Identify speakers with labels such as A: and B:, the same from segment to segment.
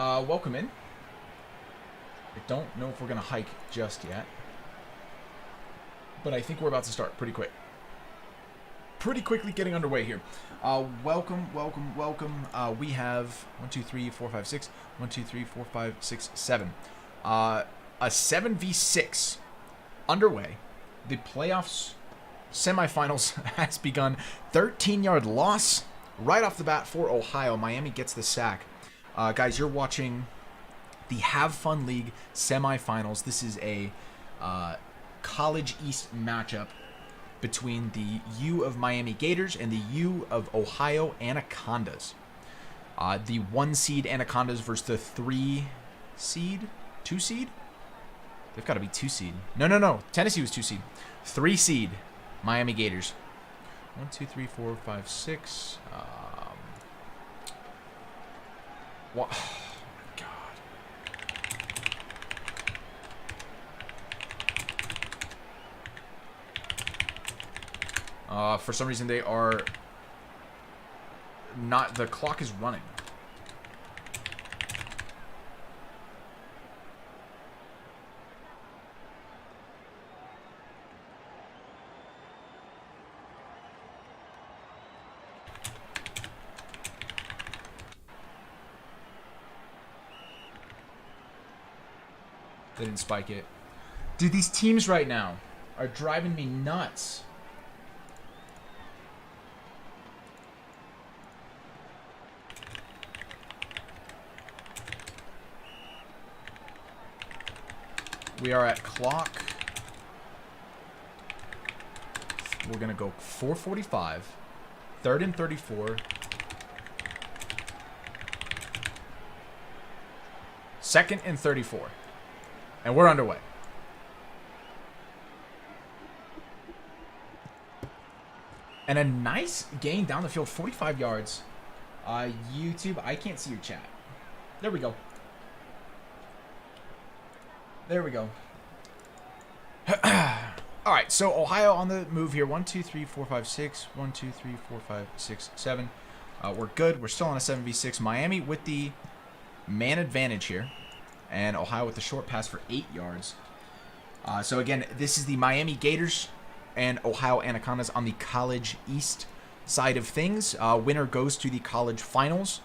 A: Welcome in. I don't know if we're going to hike just yet. But I think we're about to start pretty quick. Pretty quickly getting underway here. Welcome. We have 1, 2, 3, 4, 5, 6. 1, 2, 3, 4, 5, 6, 7. A 7v6 underway. The playoffs semifinals has begun. 13-yard loss right off the bat for Ohio. Miami gets the sack. Guys, you're watching the Have Fun League semifinals. This is a College East matchup between the U of Miami Gators and the U of Ohio Anacondas. The 1 seed Anacondas versus the 3 seed? 2 seed? They've got to be 2 seed. No. Tennessee was 2 seed. 3 seed Miami Gators. 1, 2, 3, 4, 5, 6. What? Oh, God. For some reason, they are not. The clock is running. They didn't spike it. Dude, these teams right now are driving me nuts. We are at clock. We're going to go 4:45. 3rd and 34. 2nd and 34. And we're underway. And a nice gain down the field, 45 yards. YouTube, I can't see your chat. There we go. There we go. All right, so Ohio on the move here. 1, 2, 3, 4, 5, 6. 1, 2, 3, 4, 5, 6, 7. We're good. We're still on a 7v6. Miami with the man advantage here. And Ohio with the short pass for 8 yards. So again, this is the Miami Gators and Ohio Anacondas on the College East side of things. Winner goes to the college finals.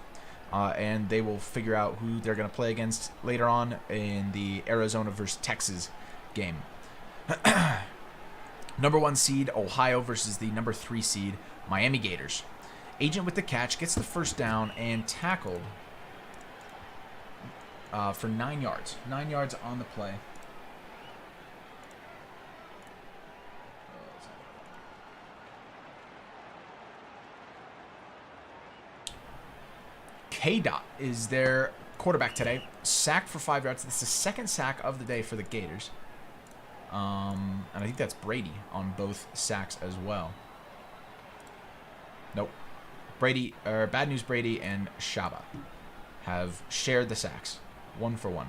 A: And they will figure out who they're going to play against later on in the Arizona versus Texas game. Number 1 seed, Ohio versus the number 3 seed, Miami Gators. Agent with the catch, gets the first down and tackled for 9 yards. 9 yards on the play. K-Dot is their quarterback today. Sacked for 5 yards. This is the 2nd sack of the day for the Gators. And I think that's Brady on both sacks as well. Nope. Bad News Brady and Shaba have shared the sacks. 1 for 1.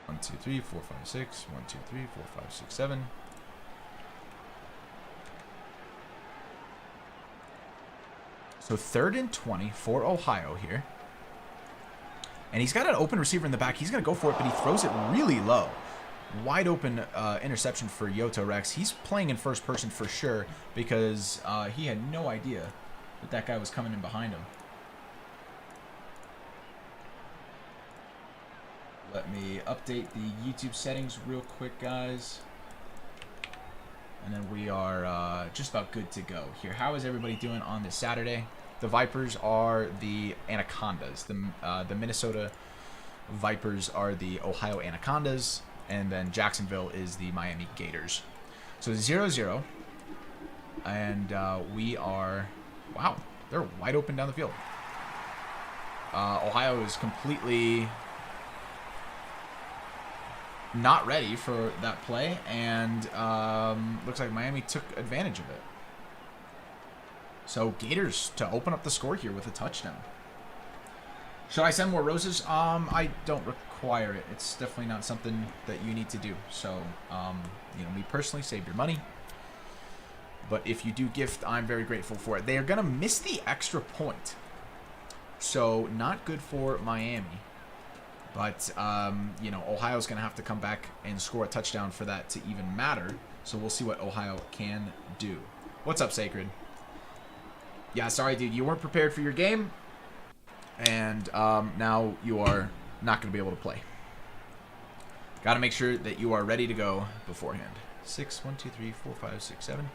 A: One, 2, 3, 4, 5, 6. 1, 2, 3, 4, 5, 6, 7. So 3rd and 20 for Ohio here. And he's got an open receiver in the back. He's going to go for it, but he throws it really low. Wide open interception for Yoto Rex. He's playing in first person for sure because he had no idea that guy was coming in behind him. Let me update the YouTube settings real quick, guys. And then we are just about good to go here. How is everybody doing on this Saturday? The Vipers are the Anacondas. The Minnesota Vipers are the Ohio Anacondas. And then Jacksonville is the Miami Gators. So 0-0. And we are... Wow, they're wide open down the field. Ohio is completely... not ready for that play, and looks like Miami took advantage of it. So Gators to open up the score here with a touchdown. Should I send more roses? I don't require it. It's definitely not something that you need to do. So, you know, me personally, save your money. But if you do gift, I'm very grateful for it. They are going to miss the extra point. So, not good for Miami. But, you know, Ohio's going to have to come back and score a touchdown for that to even matter. So, we'll see what Ohio can do. What's up, Sacred? Yeah, sorry, dude. You weren't prepared for your game. And now you are not going to be able to play. Got to make sure that you are ready to go beforehand. 6, 1, 2, 3, 4, 5, 6, 7.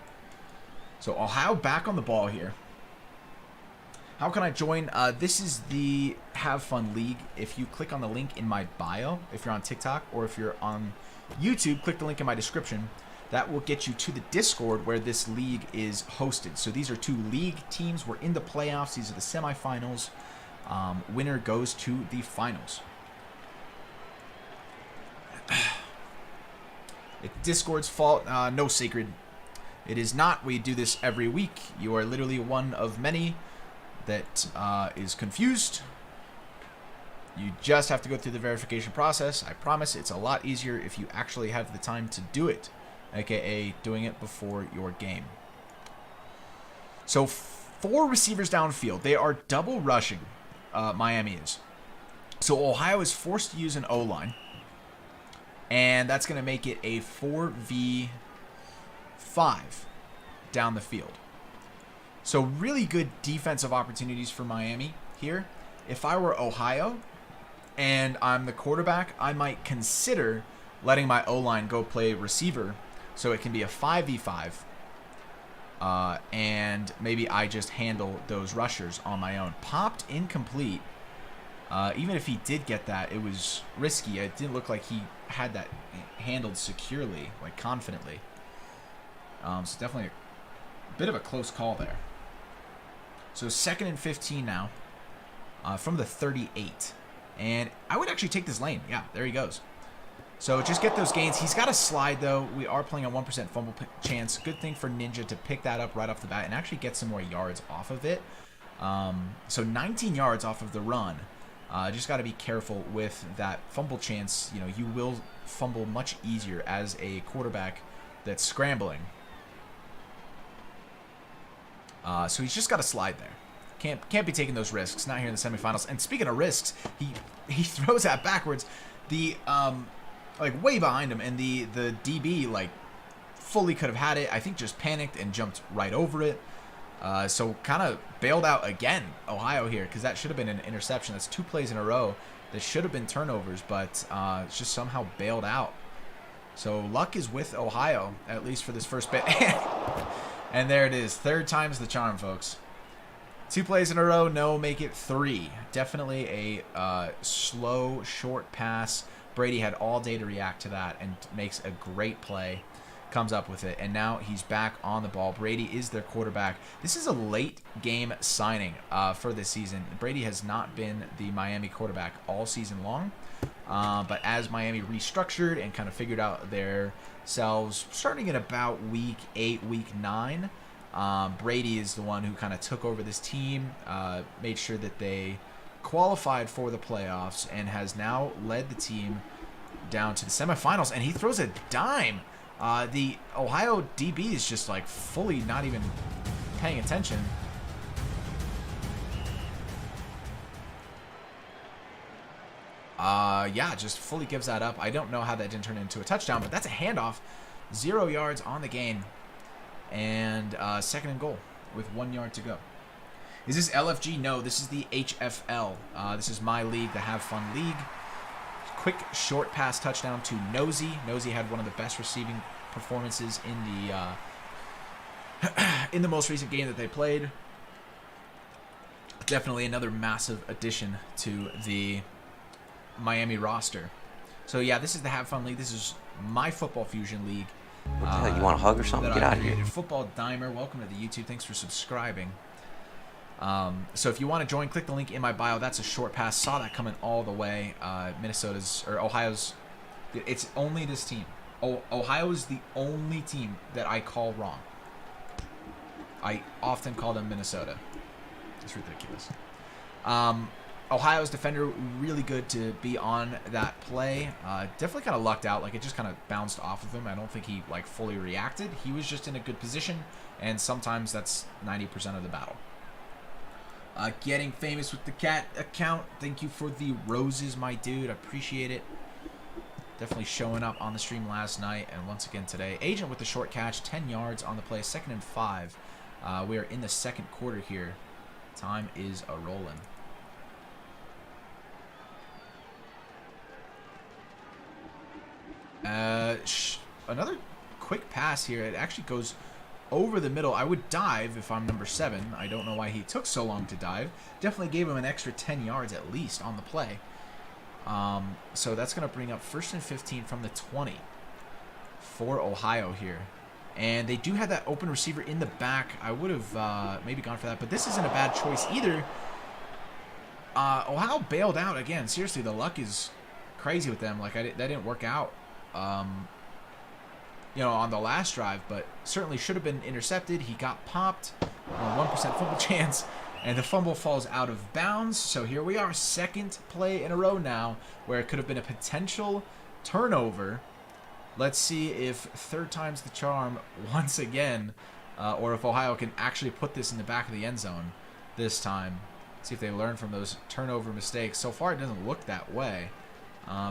A: So Ohio back on the ball here. How can I join? This is the Have Fun League. If you click on the link in my bio, if you're on TikTok, or if you're on YouTube, click the link in my description. That will get you to the Discord where this league is hosted. So these are 2 league teams. We're in the playoffs. These are the semifinals. Winner goes to the finals. It's Discord's fault. No, Sacred. It is not. We do this every week. You are literally one of many that is confused. You just have to go through the verification process. I promise it's a lot easier if you actually have the time to do it, aka doing it before your game. So 4 receivers downfield. They are double rushing. Miami is. So Ohio is forced to use an O-line. And that's going to make it a 4v5 down the field. So really good defensive opportunities for Miami here. If I were Ohio and I'm the quarterback, I might consider letting my O-line go play receiver so it can be a 5v5. And maybe I just handle those rushers on my own. Popped incomplete. Even if he did get that, it was risky. It didn't look like he had that handled securely, like confidently. So definitely a bit of a close call there. So 2nd and 15 now from the 38. And I would actually take this lane. Yeah, there he goes. So just get those gains. He's got a slide, though. We are playing a 1% fumble chance. Good thing for Ninja to pick that up right off the bat and actually get some more yards off of it. So 19 yards off of the run. Just got to be careful with that fumble chance. You know, you will fumble much easier as a quarterback that's scrambling. So he's just got to slide there. Can't be taking those risks. Not here in the semifinals. And speaking of risks, he throws that backwards. The like way behind him, and the DB like fully could have had it. I think just panicked and jumped right over it. So kind of bailed out again, Ohio here, because that should have been an interception. That's 2 plays in a row that should have been turnovers, but it's just somehow bailed out. So luck is with Ohio, at least for this first bit. And there it is. 3rd time's the charm, folks. 2 plays in a row, no, make it 3. Definitely a slow, short pass. Brady had all day to react to that and makes a great play. Comes up with it, and now he's back on the ball. Brady is their quarterback. This is a late game signing for this season. Brady has not been the Miami quarterback all season long, but as Miami restructured and kind of figured out themselves, starting in about week 8, week 9, Brady is the one who kind of took over this team, made sure that they qualified for the playoffs, and has now led the team down to the semifinals, and he throws a dime. The Ohio DB is just like fully not even paying attention. Yeah, just fully gives that up. I don't know how that didn't turn into a touchdown, but that's a handoff. 0 yards on the game. And 2nd and goal with 1 yard to go. Is this LFG? No, this is the HFL. This is my league, the Have Fun League. Quick short pass touchdown to Nosey. Nosey had one of the best receiving performances in the most recent game that they played. Definitely another massive addition to the Miami roster. So yeah, this is the Have Fun League. This is my Football Fusion League.
B: What the hell? You want a hug or something? Get out of here.
A: Football Dimer, welcome to the YouTube. Thanks for subscribing. So if you want to join, click the link in my bio. That's a short pass. Saw that coming all the way. Ohio's. It's only this team. Ohio is the only team that I call wrong. I often call them Minnesota. It's ridiculous. Ohio's defender, really good to be on that play. Definitely kind of lucked out. Like, it just kind of bounced off of him. I don't think he, like, fully reacted. He was just in a good position, and sometimes that's 90% of the battle. Getting famous with the cat account. Thank you for the roses, my dude. I appreciate it. Definitely showing up on the stream last night and once again today. Agent with the short catch, 10 yards on the play, 2nd and 5. We are in the second quarter here. Time is a-rolling. Another quick pass here. It actually goes over the middle. I would dive if I'm number 7. I don't know why he took so long to dive. Definitely gave him an extra 10 yards at least on the play. So that's going to bring up 1st and 15 from the 20 for Ohio here. And they do have that open receiver in the back. I would have maybe gone for that, but this isn't a bad choice either. Ohio bailed out again. Seriously, the luck is crazy with them. Like, that didn't work out, you know, on the last drive, but certainly should have been intercepted. He got popped, 1% fumble chance, and the fumble falls out of bounds. So here we are, second play in a row now where it could have been a potential turnover. Let's see if third time's the charm once again, or if Ohio can actually put this in the back of the end zone this time. See if they learn from those turnover mistakes. So far, it doesn't look that way.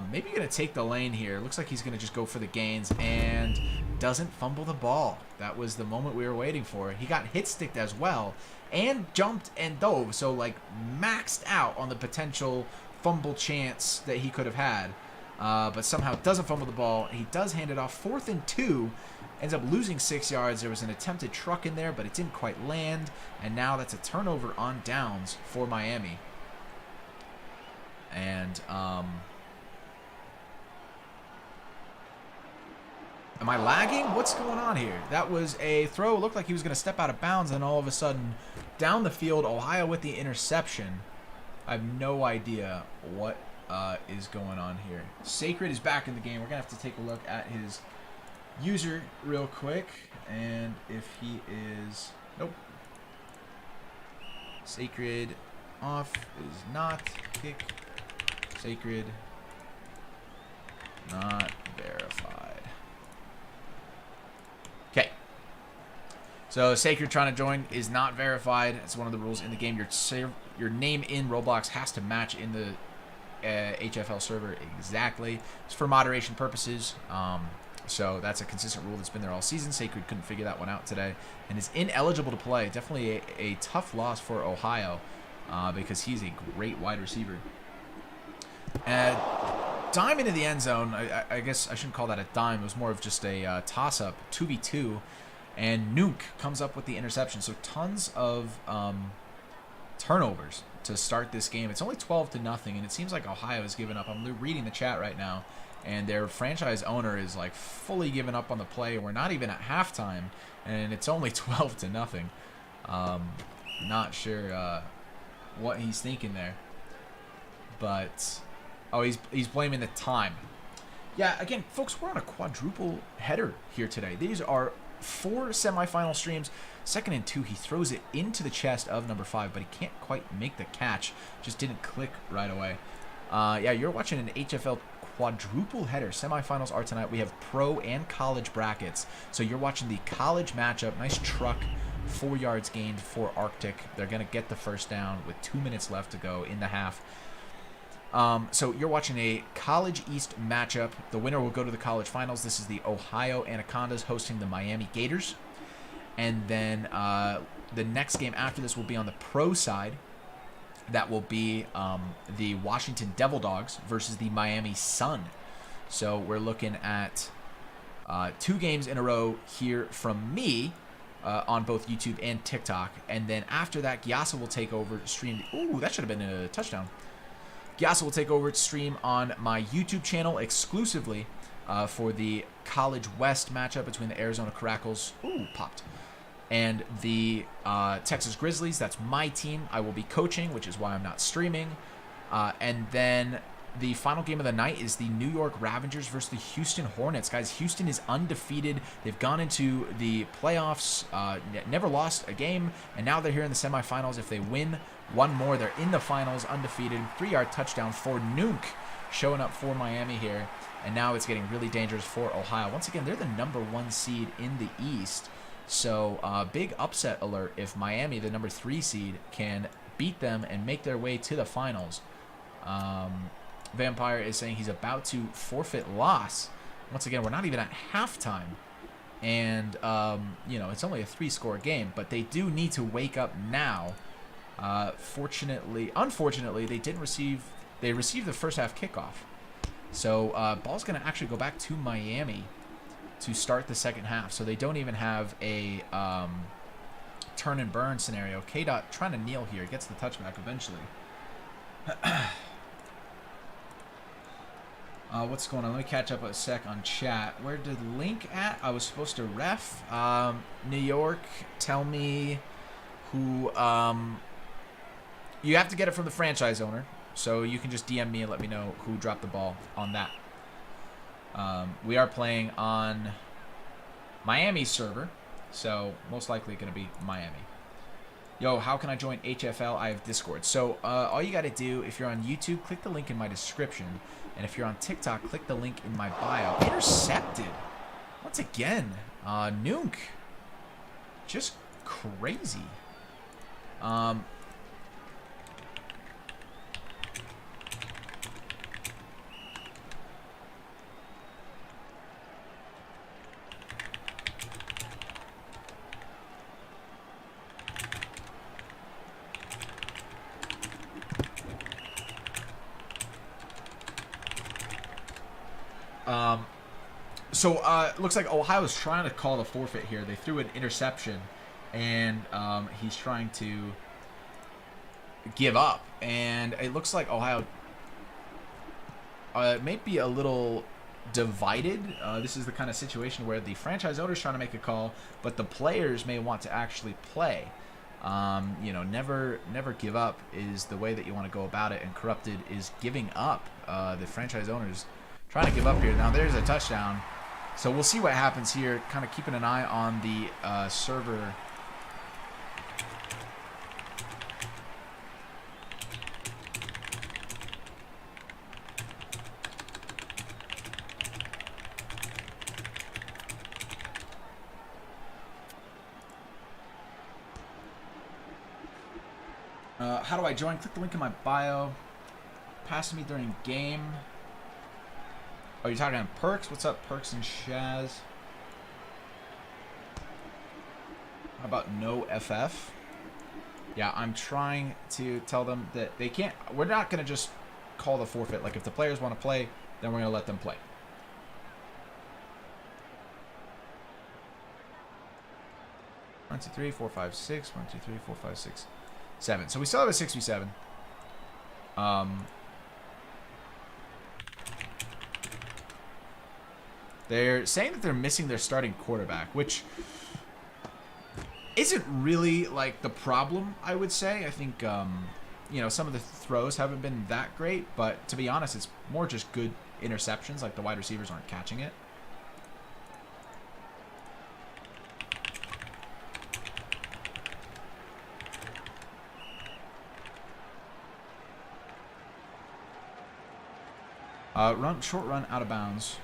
A: Maybe going to take the lane here. Looks like he's going to just go for the gains and doesn't fumble the ball. That was the moment we were waiting for. He got hit-sticked as well and jumped and dove. So, like, maxed out on the potential fumble chance that he could have had. But somehow doesn't fumble the ball. He does hand it off. 4th and 2. Ends up losing 6 yards. There was an attempted truck in there, but it didn't quite land. And now that's a turnover on downs for Miami. And, am I lagging? What's going on here? That was a throw. It looked like he was going to step out of bounds, and all of a sudden, down the field, Ohio with the interception. I have no idea what is going on here. Sacred is back in the game. We're going to have to take a look at his user real quick, and if he is... Nope. Sacred off is not kick. Sacred not verified. Okay. So Sacred trying to join is not verified. It's one of the rules in the game. Your name in Roblox has to match in the HFL server exactly. It's for moderation purposes. So that's a consistent rule that's been there all season. Sacred couldn't figure that one out today and is ineligible to play. Definitely a tough loss for Ohio because he's a great wide receiver. Dime into the end zone. I guess I shouldn't call that a dime. It was more of just a toss-up, 2v2. And Nuke comes up with the interception. So tons of turnovers to start this game. It's only 12-0, and it seems like Ohio has given up. I'm reading the chat right now, and their franchise owner is like fully given up on the play. We're not even at halftime, and it's only 12-0. Not sure what he's thinking there, but oh, he's blaming the time. Yeah, again, folks, we're on a quadruple header here today. These are 4 semifinal streams. 2nd and 2, he throws it into the chest of number 5, but he can't quite make the catch. Just didn't click right away. Yeah, you're watching an HFL quadruple header. Semifinals are tonight. We have pro and college brackets. So you're watching the college matchup. Nice truck, 4 yards gained for Arctic. They're going to get the first down with 2 minutes left to go in the half. So you're watching a College East matchup. The winner will go to the college finals. This is the Ohio Anacondas hosting the Miami Gators. And then the next game after this will be on the pro side. That will be the Washington Devil Dogs versus the Miami Sun. So we're looking at 2 games in a row here from me on both YouTube and TikTok. And then after that, Gyasa will take over stream. Ooh, that should have been a touchdown. Gyasa will take over to stream on my YouTube channel exclusively for the College West matchup between the Arizona Caracals. Ooh, popped. And the Texas Grizzlies. That's my team. I will be coaching, which is why I'm not streaming. And then the final game of the night is the New York Ravengers versus the Houston Hornets. Guys, Houston is undefeated. They've gone into the playoffs, never lost a game, and now they're here in the semifinals. If they win one more. They're in the finals, undefeated. 3-yard touchdown for Nuke, showing up for Miami here. And now it's getting really dangerous for Ohio. Once again, they're the #1 seed in the East. So big upset alert if Miami, the #3 seed, can beat them and make their way to the finals. Vampire is saying he's about to forfeit loss. Once again, we're not even at halftime. And, it's only a 3-score game. But they do need to wake up now. Unfortunately, they received the first half kickoff. So ball's going to actually go back to Miami to start the second half. So they don't even have a turn and burn scenario. K-Dot trying to kneel here. Gets the touchback eventually. What's going on? Let me catch up a sec on chat. Where did Link at? I was supposed to ref. New York, tell me who... you have to get it from the franchise owner. So you can just DM me and let me know who dropped the ball on that. We are playing on Miami's server, so most likely going to be Miami. Yo, how can I join HFL? I have Discord. So all you got to do, if you're on YouTube, click the link in my description. And if you're on TikTok, click the link in my bio. Intercepted. Once again, Nuke. Just crazy. So it looks like Ohio's trying to call the forfeit here. They threw an interception, and he's trying to give up. And it looks like Ohio may be a little divided. This is the kind of situation where the franchise owner is trying to make a call, but the players may want to actually play. Never give up is the way that you want to go about it, and Corrupted is giving up. The franchise owner's trying to give up here. Now there's a touchdown. So we'll see what happens here. Kind of keeping an eye on the server. How do I join? Click the link in my bio. Pass me during game. Oh, you're talking on Perks? What's up, Perks and Shaz? How about no FF? Yeah, I'm trying to tell them that they can't. We're not going to just call the forfeit. Like, if the players want to play, then we're going to let them play. One, two, three, four, five, six. 1, 2, 3, 4, 5, 6, 7. So we still have a 6v7. They're saying that they're missing their starting quarterback, which isn't really like the problem, I would say. I think, some of the throws haven't been that great, but to be honest, it's more just good interceptions. Like, the wide receivers aren't catching it. Short run out of bounds.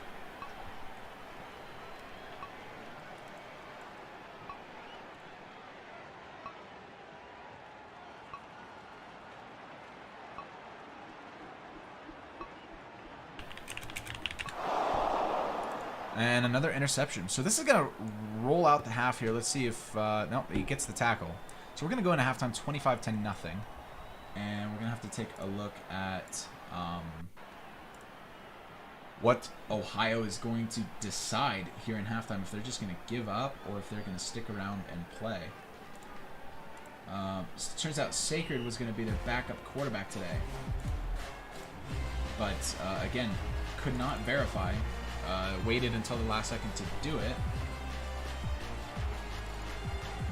A: And another interception. So this is going to roll out the half here. Let's see if... nope, he gets the tackle. So we're going to go into halftime 25-10-0. And we're going to have to take a look at what Ohio is going to decide here in halftime. If they're just going to give up or if they're going to stick around and play. Turns out Sacred was going to be their backup quarterback today. But, again, could not verify. Waited until the last second to do it.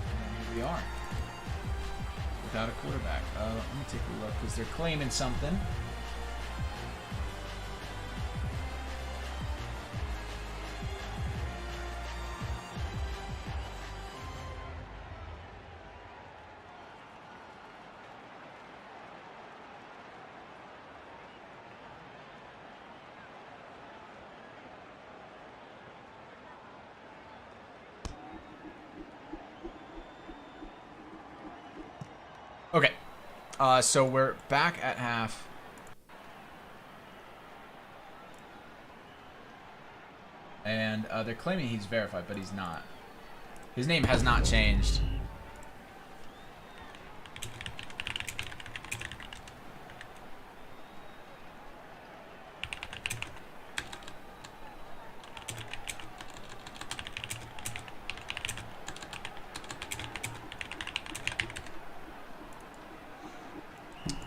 A: And here we are. Without a quarterback. Let me take a look, because they're claiming something. Okay. So we're back at half. And they're claiming he's verified, but he's not. His name has not changed.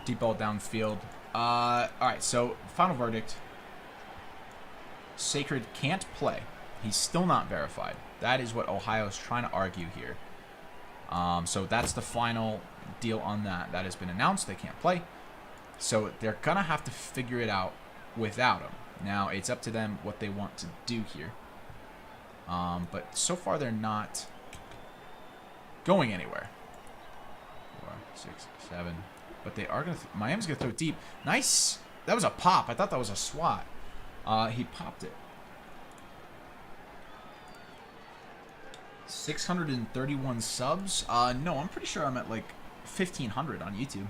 A: Deep ball downfield. Alright, so final verdict. Sacred can't play. He's still not verified. That is what Ohio's trying to argue here. So that's the final deal on that. That has been announced. They can't play. So they're going to have to figure it out without him. Now, it's up to them what they want to do here. But so far, they're not going anywhere. 4, 6, 7. But they are going to... Miami's going to throw it deep. Nice. That was a pop. I thought that was a swat. He popped it. 631 subs? No, I'm pretty sure I'm at like 1,500 on YouTube.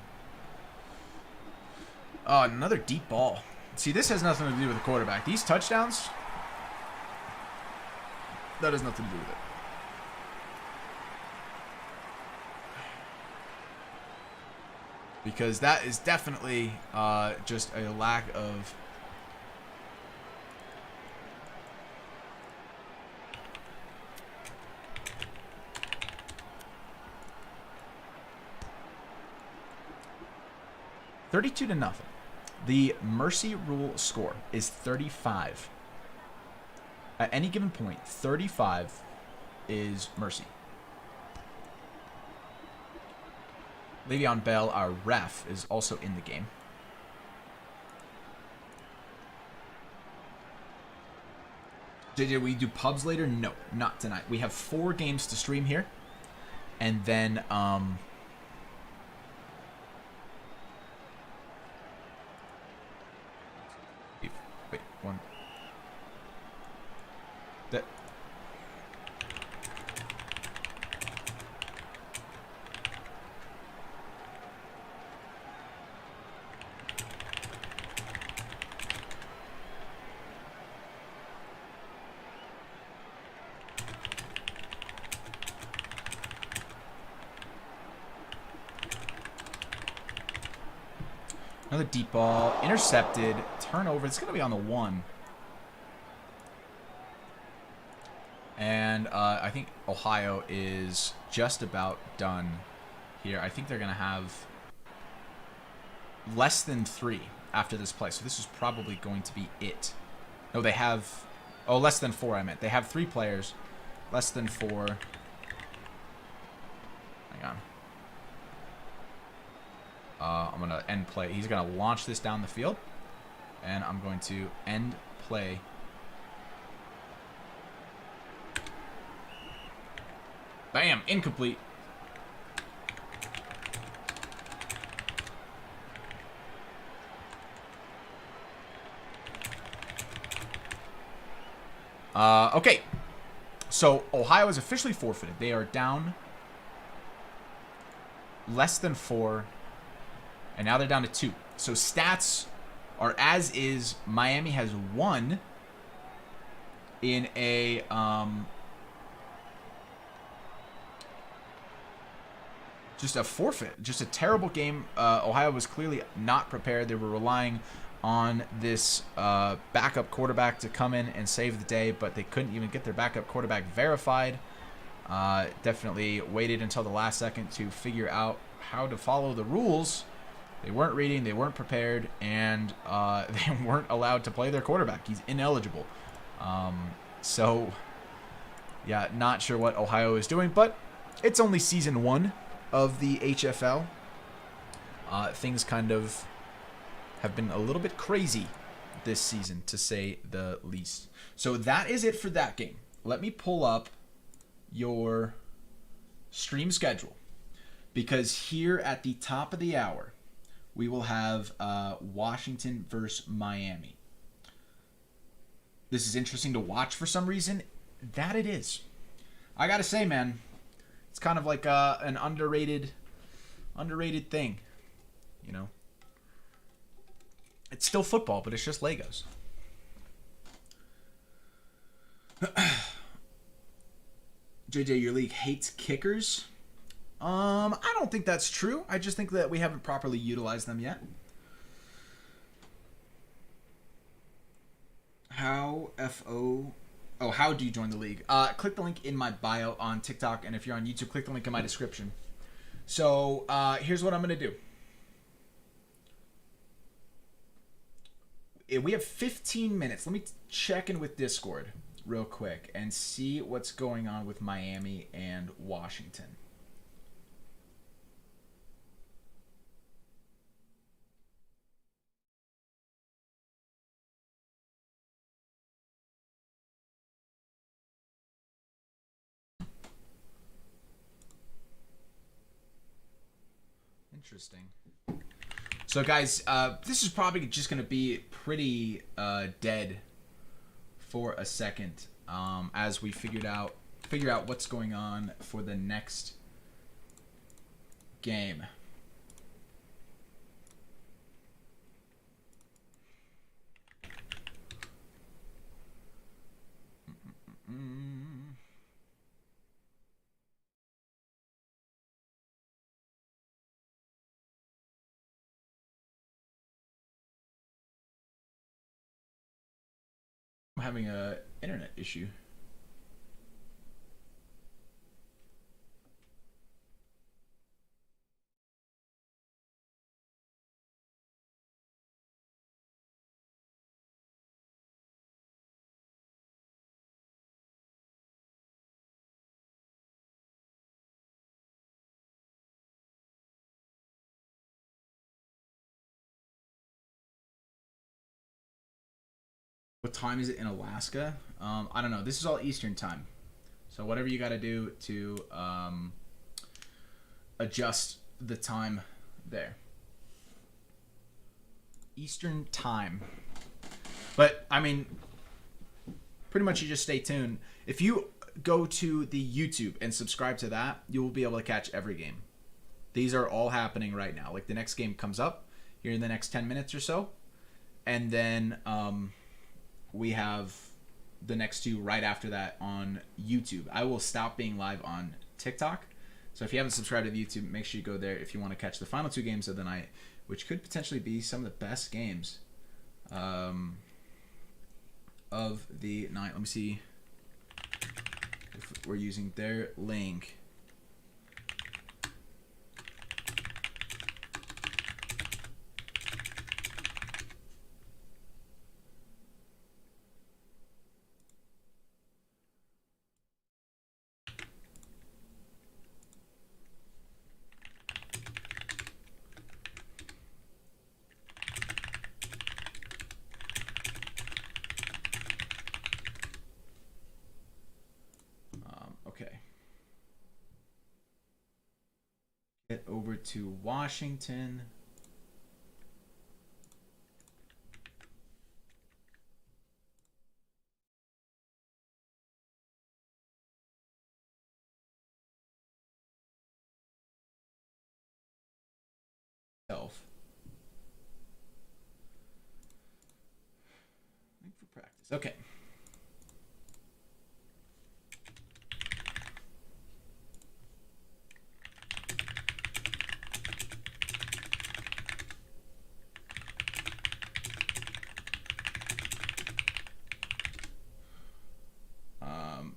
A: Another deep ball. See, this has nothing to do with the quarterback. These touchdowns, that has nothing to do with it. Because that is definitely just a lack of... $32-0. The mercy rule score is 35. At any given point, 35 is mercy. Le'Veon Bell, our ref, is also in the game. Did we do pubs later? No, not tonight. We have 4 games to stream here. And then, wait, one. That. Another deep ball. Intercepted. Turnover. It's going to be on the 1. And I think Ohio is just about done here. I think they're going to have less than 3 after this play. So this is probably going to be it. No, they have... Oh, less than 4, I meant. They have 3 players. Less than 4. Hang on. I'm going to end play. He's going to launch this down the field. And I'm going to end play. Bam! Incomplete. Okay. So, Ohio is officially forfeited. They are down less than 4. And now they're down to 2. So stats are as is. Miami has won in a just a forfeit. Just a terrible game. Ohio was clearly not prepared. They were relying on this backup quarterback to come in and save the day, but they couldn't even get their backup quarterback verified. Definitely waited until the last second to figure out how to follow the rules. They weren't reading, they weren't prepared, and they weren't allowed to play their quarterback. He's ineligible. So, yeah, not sure what Ohio is doing, but it's only season 1 of the HFL. Things kind of have been a little bit crazy this season, to say the least. So that is it for that game. Let me pull up your stream schedule, because here at the top of the hour, we will have Washington versus Miami. This is interesting to watch for some reason. That it is. I gotta say, man, it's kind of like an underrated Underrated thing. You know? It's still football, but it's just Legos. JJ, your league hates kickers? I don't think that's true. I just think that we haven't properly utilized them yet. How do you join the league? Click the link in my bio on TikTok, and if you're on YouTube, click the link in my description. So, here's what I'm going to do. We have 15 minutes. Let me check in with Discord real quick and see what's going on with Miami and Washington. Interesting. So guys, this is probably just going to be pretty dead for a second as we figure out what's going on for the next game. I'm having a internet issue. What time is it in Alaska? I don't know. This is all Eastern time. So whatever you got to do to adjust the time there. Eastern time. But, I mean, pretty much you just stay tuned. If you go to the YouTube and subscribe to that, you will be able to catch every game. These are all happening right now. Like, the next game comes up here in the next 10 minutes or so. And then we have the next two right after that on YouTube. I will stop being live on TikTok. So if you haven't subscribed to the YouTube, make sure you go there if you want to catch the final two games of the night, which could potentially be some of the best games of the night. Let me see if we're using their link. Okay. Get over to Washington. For practice. Okay.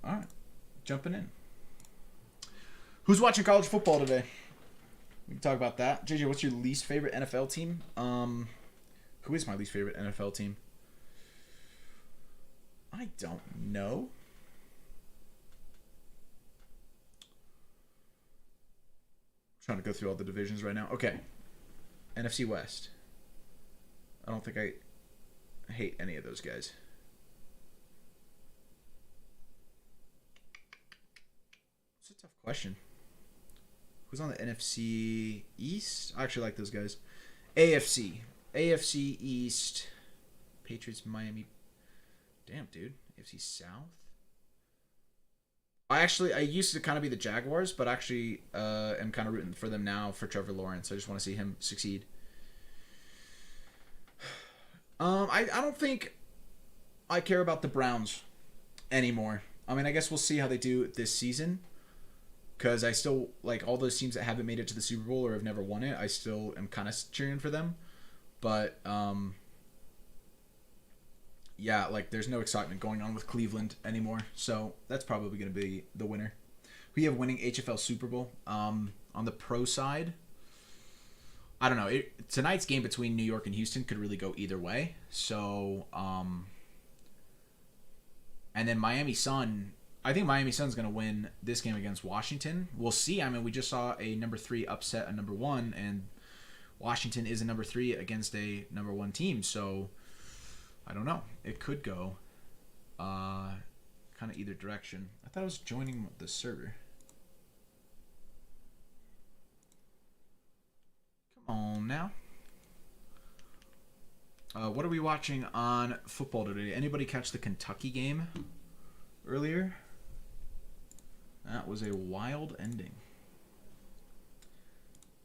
A: All right. Jumping in. Who's watching college football today? We can talk about that. JJ, what's your least favorite NFL team? Who is my least favorite NFL team? I don't know. I'm trying to go through all the divisions right now. Okay. NFC West. I don't think I hate any of those guys. It's a tough question. Who's on the NFC East? I actually like those guys. AFC East. Patriots, Miami. Damn, dude. AFC South. I used to kind of be the Jaguars, but actually am kind of rooting for them now for Trevor Lawrence. I just want to see him succeed. I don't think I care about the Browns anymore. I mean, I guess we'll see how they do this season. Because I still, like, all those teams that haven't made it to the Super Bowl or have never won it, I still am kind of cheering for them. But, yeah, like, there's no excitement going on with Cleveland anymore. So that's probably going to be the winner. We have winning HFL Super Bowl. On the pro side, I don't know. Tonight's game between New York and Houston could really go either way. So, and then Miami Sun, I think Miami Sun's going to win this game against Washington. We'll see. I mean, we just saw a number 3 upset a number 1, and Washington is a number 3 against a number 1 team. So, I don't know. It could go kind of either direction. I thought I was joining the server. Come on now. What are we watching on football today? Anybody catch the Kentucky game earlier? That was a wild ending.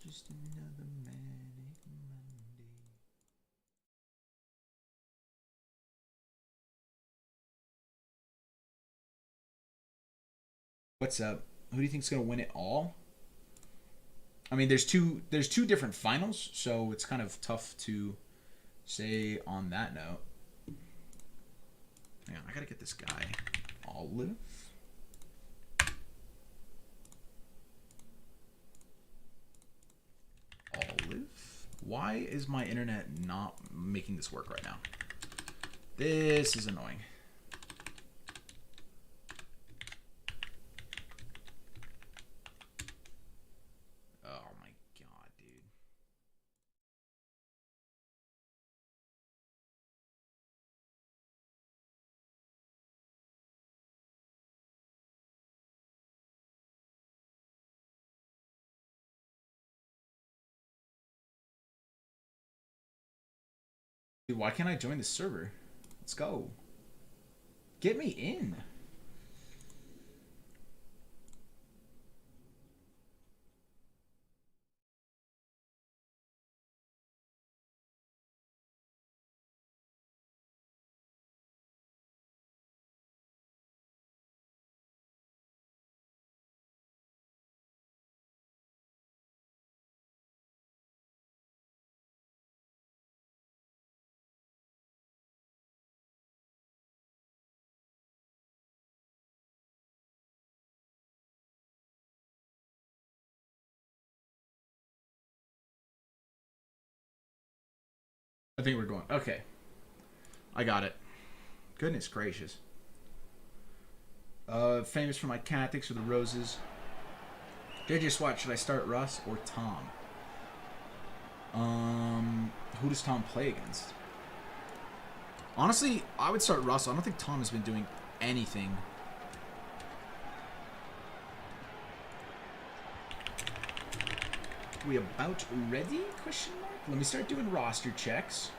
A: Just another manic Monday. What's up? Who do you think's gonna win it all? I mean, there's two different finals, so it's kind of tough to say on that note. Hang on, I gotta get this guy. Olive. Why is my internet not making this work right now? This is annoying. Oh my god, dude. Dude, why can't I join the server? Let's go. Get me in. I think we're going. Okay. I got it. Goodness gracious. Famous for my cat. Thanks for the roses. JJ Swat, should I start Russ or Tom? Who does Tom play against? Honestly, I would start Russ. I don't think Tom has been doing anything. We about ready? Question mark. Let me start doing roster checks.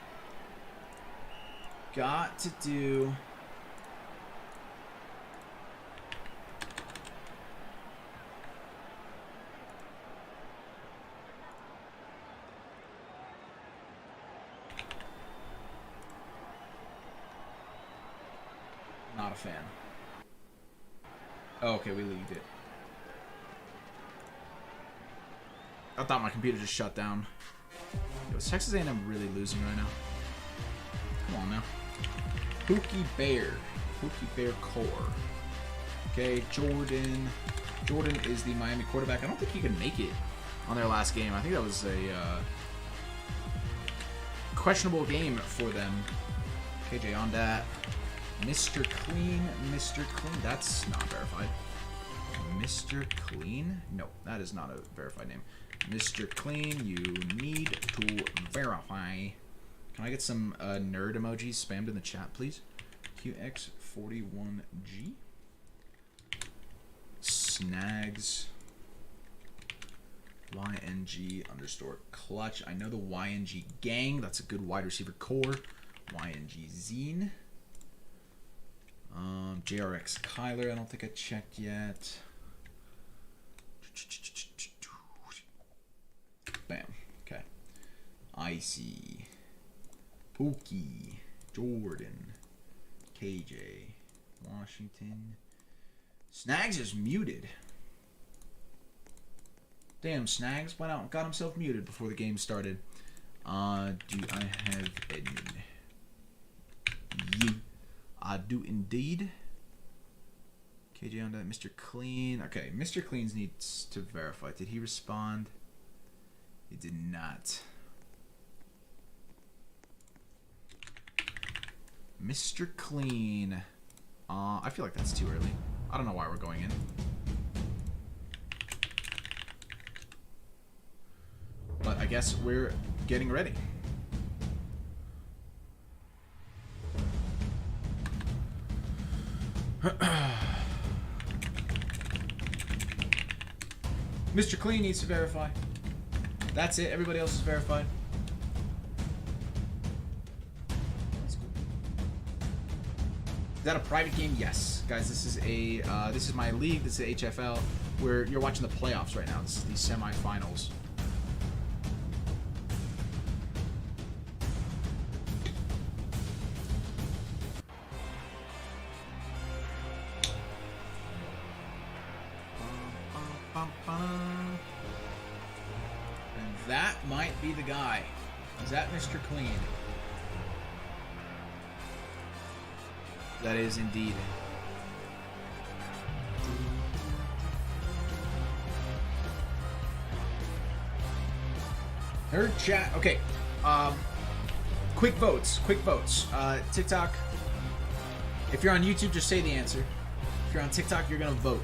A: Got to do. Not a fan. Oh, okay, we leaked it. I thought my computer just shut down. Yo, is Texas A&M really losing right now? Come on now. Pookie Bear. Pookie Bear Core. Okay, Jordan. Jordan is the Miami quarterback. I don't think he could make it on their last game. I think that was a questionable game for them. KJ on that. Mr. Clean. Mr. Clean. That's not verified. Mr. Clean? No, that is not a verified name. Mr. Clean, you need to verify. Can I get some nerd emojis spammed in the chat, please? QX41G. Snags. YNG underscore clutch. I know the YNG gang. That's a good wide receiver core. YNG Zine. JRX Kyler, I don't think I checked yet. Bam. Okay. Icy. Pookie. Jordan. KJ. Washington. Snags is muted. Damn, Snags went out and got himself muted before the game started. Do I have Edmund? Yeah, I do indeed. KJ on that. Mr. Clean. Okay, Mr. Clean needs to verify. Did he respond? He did not. Mr. Clean. I feel like that's too early. I don't know why we're going in. But I guess we're getting ready. Mr. Clean needs to verify. That's it. Everybody else is verified. That's cool. Is that a private game? Yes, guys. This is my league. This is HFL. Where you're watching the playoffs right now. This is the semifinals. And that might be the guy. Is that Mr. Clean? That is indeed. Nerd chat. Okay. Quick votes. TikTok. If you're on YouTube, just say the answer. If you're on TikTok, you're going to vote.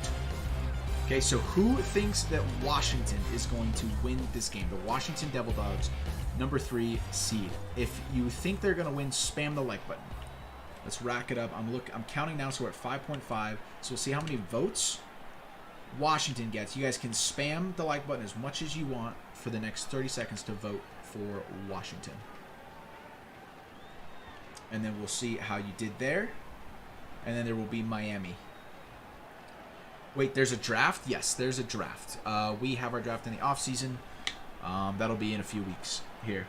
A: Okay, so who thinks that Washington is going to win this game? The Washington Devil Dogs, number 3 seed. If you think they're going to win, spam the like button. Let's rack it up. I'm counting now, so we're at 5.5. So we'll see how many votes Washington gets. You guys can spam the like button as much as you want for the next 30 seconds to vote for Washington. And then we'll see how you did there. And then there will be Miami. Wait, there's a draft? Yes, there's a draft. We have our draft in the off-season. That'll be in a few weeks here.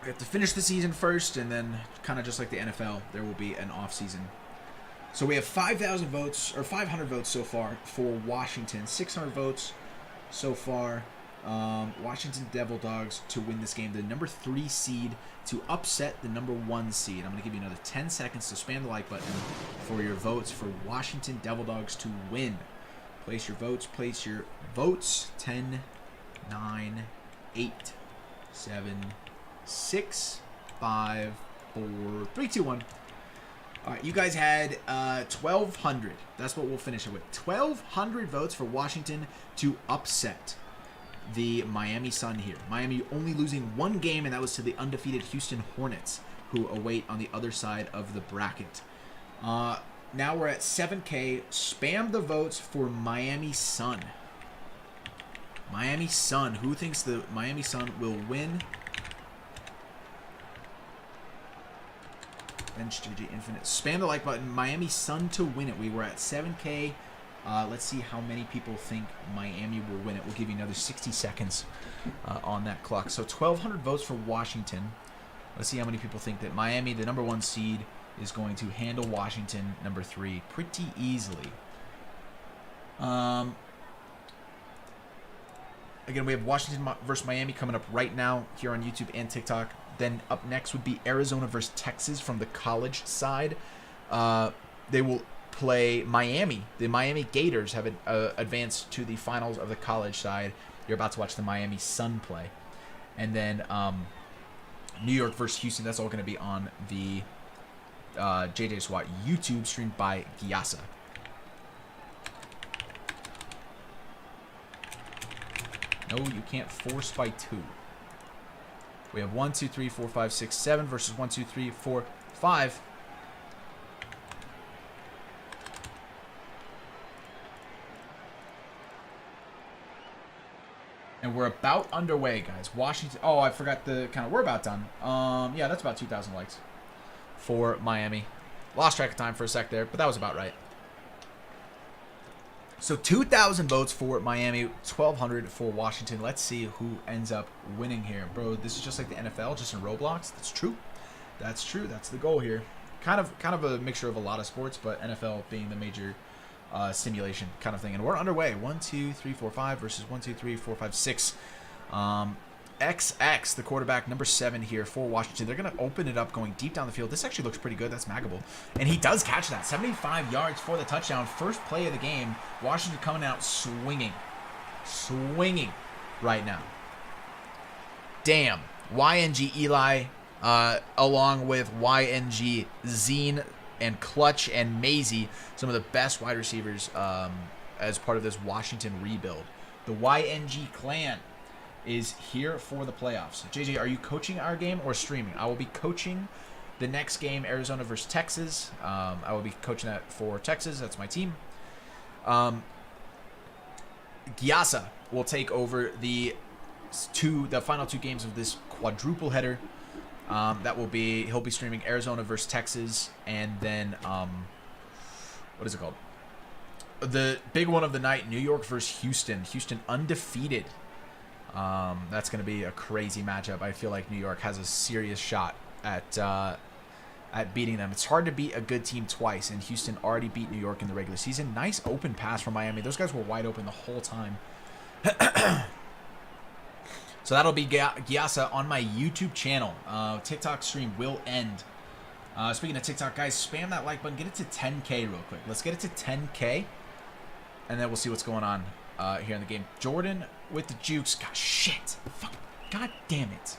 A: We have to finish the season first, and then kind of just like the NFL, there will be an off-season. So we have 5,000 votes, or 500 votes so far for Washington. 600 votes so far. Washington Devil Dogs to win this game. The number 3 seed to upset the number 1 seed. I'm going to give you another 10 seconds to spam the like button for your votes for Washington Devil Dogs to win. Place your votes. Place your votes. 10, 9, 8, 7, 6, 5, 4, 3, 2, 1. All right, you guys had 1,200. That's what we'll finish it with. 1,200 votes for Washington to upset the Miami Sun here. Miami only losing 1 game, and that was to the undefeated Houston Hornets, who await on the other side of the bracket. Now we're at 7K. Spam the votes for Miami Sun. Miami Sun. Who thinks the Miami Sun will win? Bench JJ Infinite. Spam the like button. Miami Sun to win it. We were at 7K. Let's see how many people think Miami will win it. We'll give you another 60 seconds on that clock. So 1,200 votes for Washington. Let's see how many people think that Miami, the number 1 seed, is going to handle Washington, number 3, pretty easily. Again, we have Washington versus Miami coming up right now here on YouTube and TikTok. Then up next would be Arizona versus Texas from the college side. They will play Miami. The Miami Gators have advanced to the finals of the college side. You're about to watch the Miami Sun play. And then New York versus Houston. That's all going to be on the JJ SWAT YouTube, streamed by Gyasa. No, you can't force by 2. We have 1, 2, 3, 4, 5, 6, 7 versus 1, 2, 3, 4, 5. And we're about underway, guys. Washington. Oh, I forgot the kind of. We're about done. Yeah, that's about 2,000 likes for Miami. Lost track of time for a sec there, but that was about right. So 2,000 votes for Miami, 1,200 for Washington. Let's see who ends up winning here. Bro, this is just like the NFL, just in Roblox. That's true. That's true. That's the goal here. Kind of a mixture of a lot of sports, but NFL being the major simulation kind of thing. And we're underway. 1, 2, 3, 4, 5 versus 1, 2, 3, 4, 5, 6. XX, the quarterback, number 7 here for Washington. They're going to open it up going deep down the field. This actually looks pretty good. That's Magable. And he does catch that. 75 yards for the touchdown. First play of the game. Washington coming out swinging. Swinging right now. Damn. YNG Eli, along with YNG Zine and Clutch and Maisie, some of the best wide receivers as part of this Washington rebuild. The YNG clan is here for the playoffs. JJ, are you coaching our game or streaming? I will be coaching the next game, Arizona versus Texas. I will be coaching that for Texas. That's my team. Gyasa will take over the final 2 games of this quadruple header. He'll be streaming Arizona versus Texas, and then what is it called? The big one of the night, New York versus Houston. Houston undefeated. That's going to be a crazy matchup. I feel like New York has a serious shot at beating them. It's hard to beat a good team twice, and Houston already beat New York in the regular season. Nice open pass from Miami. Those guys were wide open the whole time. So that'll be Gyasa on my YouTube channel. TikTok stream will end. Speaking of TikTok, guys, spam that like button. Get it to 10K real quick. Let's get it to 10K, and then we'll see what's going on here in the game. Jordan with the jukes. God, shit. Fuck. God damn it.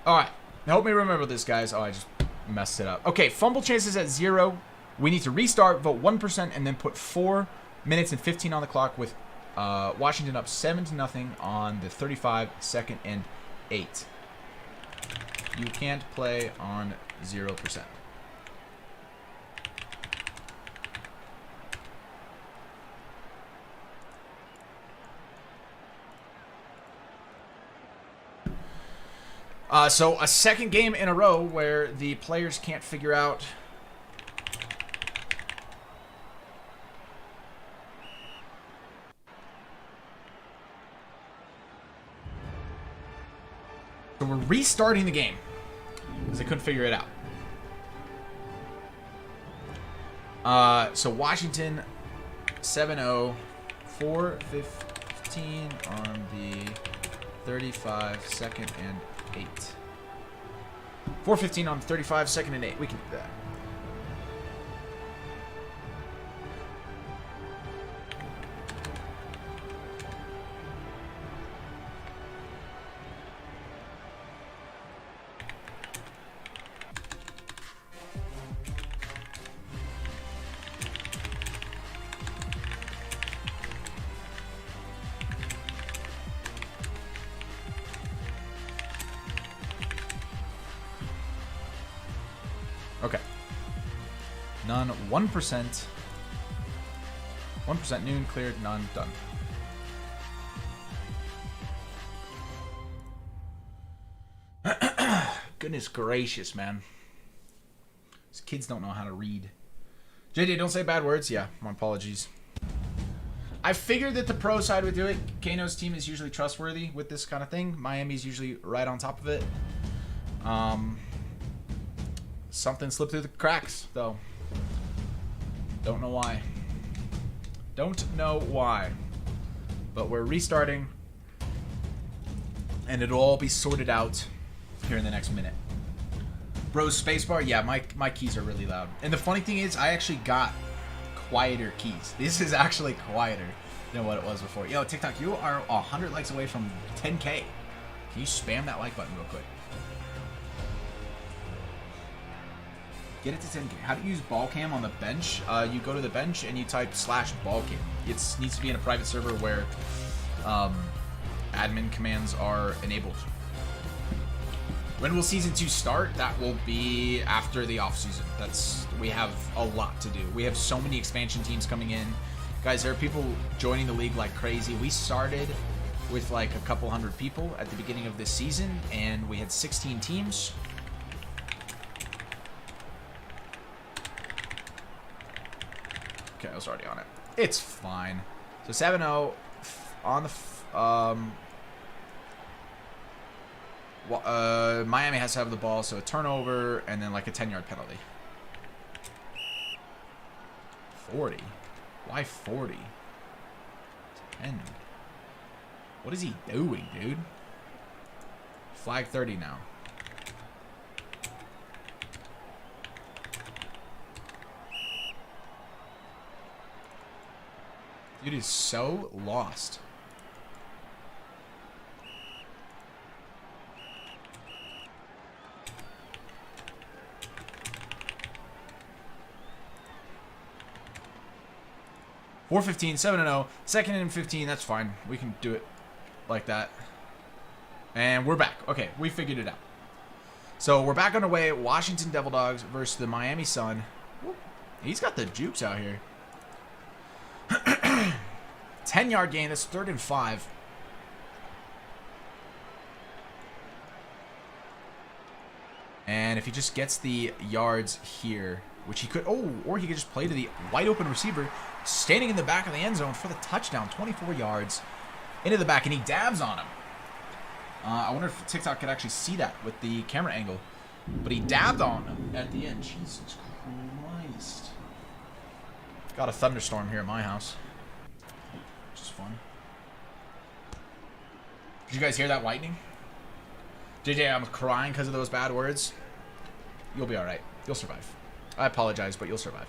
A: All right. Help me remember this, guys. Oh, I just messed it up. Okay, fumble chances at 0. We need to restart, vote 1%, and then put 4 minutes and 15 on the clock with Washington up 7-0 on the 35, 2nd, and 8. You can't play on 0%. So a second game in a row where the players can't figure out so we're restarting the game because they couldn't figure it out. So Washington 7-0, 4-15 on the 35, 2nd, and 8. 4:15 on 35, 2nd, and 8. We can do that. Okay. None. 1%. 1% noon. Cleared. None. Done. Goodness gracious, man. These kids don't know how to read. JJ, don't say bad words. Yeah, my apologies. I figured that the pro side would do it. Kano's team is usually trustworthy with this kind of thing. Miami's usually right on top of it. Something slipped through the cracks, though. Don't know why. Don't know why. But we're restarting. And it'll all be sorted out here in the next minute. Bros, spacebar? Yeah, my keys are really loud. And the funny thing is, I actually got quieter keys. This is actually quieter than what it was before. Yo, TikTok, you are 100 likes away from 10K. Can you spam that like button real quick? Get it to 10K. How to use ball cam on the bench? You go to the bench and you type /ballcam. It needs to be in a private server where admin commands are enabled. When will Season 2 start? That will be after the off-season. We have a lot to do. We have so many expansion teams coming in. Guys, there are people joining the league like crazy. We started with like a couple hundred people at the beginning of this season, and we had 16 teams. Okay, I was already on it. It's fine. So 7-0 on the... Miami has to have the ball, so a turnover and then like a 10-yard penalty. 40? Why 40? 10. What is he doing, dude? Flag 30 now. Dude is so lost. $4:15, 7-0, second and 15. That's fine. We can do it like that. And we're back. Okay, we figured it out. So we're back underway. Washington Devil Dogs versus the Miami Sun. Whoop. He's got the jukes out here. 10-yard gain. That's 3rd and 5. And if he just gets the yards here, which he could, or he could just play to the wide open receiver standing in the back of the end zone for the touchdown, 24 yards into the back, and he dabs on him. I wonder if TikTok could actually see that with the camera angle, but he dabbed on him at the end. Jesus Christ. Got a thunderstorm here at my house, which is fun. Did you guys hear that lightning? JJ, I'm crying because of those bad words. You'll be all right. You'll survive. I apologize, but you'll survive.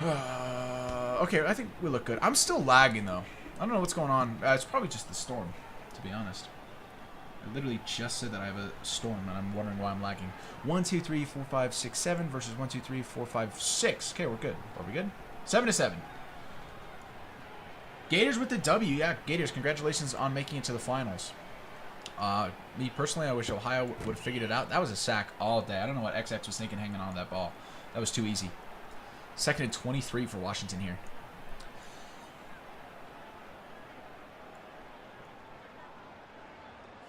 A: Okay, I think we look good. I'm still lagging, though. I don't know what's going on. It's probably just the storm, to be honest. I literally just said that I have a storm, and I'm wondering why I'm lagging. 1, 2, 3, 4, 5, 6, 7 versus 1, 2, 3, 4, 5, 6. Okay, we're good. Are we good? 7-7. Gators with the W. Yeah, Gators, congratulations on making it to the finals. Me personally, I wish Ohio would have figured it out. That was a sack all day. I don't know what XX was thinking hanging on that ball. That was too easy. 2nd and 23 for Washington here.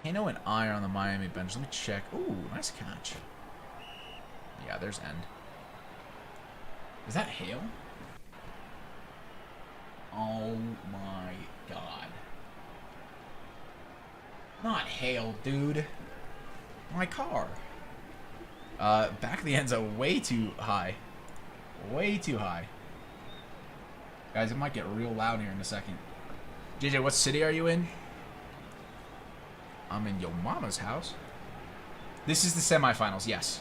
A: Kano and I are on the Miami bench. Let me check. Ooh, nice catch. Yeah, there's end. Is that hail? Oh my god. Not hail, dude. My car. Back of the end zone, way too high. Way too high. Guys, it might get real loud here in a second. JJ, what city are you in? I'm in your mama's house. This is the semifinals, yes.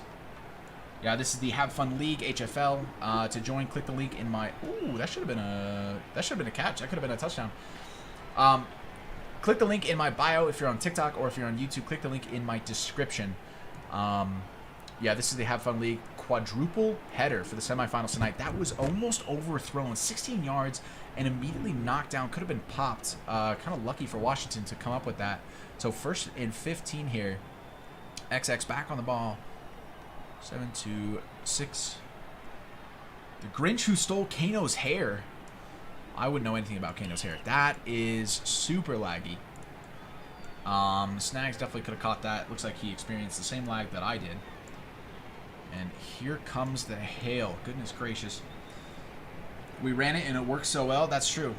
A: Yeah, this is the Have Fun League HFL. To join, click the link in my. Ooh, that should have been a catch. That could have been a touchdown. Click the link in my bio if you're on TikTok, or if you're on YouTube, click the link in my description. Yeah, this is the Have Fun League quadruple header for the semifinals tonight. That was almost overthrown, 16 yards, and immediately knocked down. Could have been popped. Kind of lucky for Washington to come up with that. So 1st and 15 here. XX back on the ball. 7-6. The Grinch who stole Kano's hair. I wouldn't know anything about Kano's hair. That is super laggy. Snags definitely could have caught that. Looks like he experienced the same lag that I did. And here comes the hail. Goodness gracious. We ran it and it worked so well. That's true.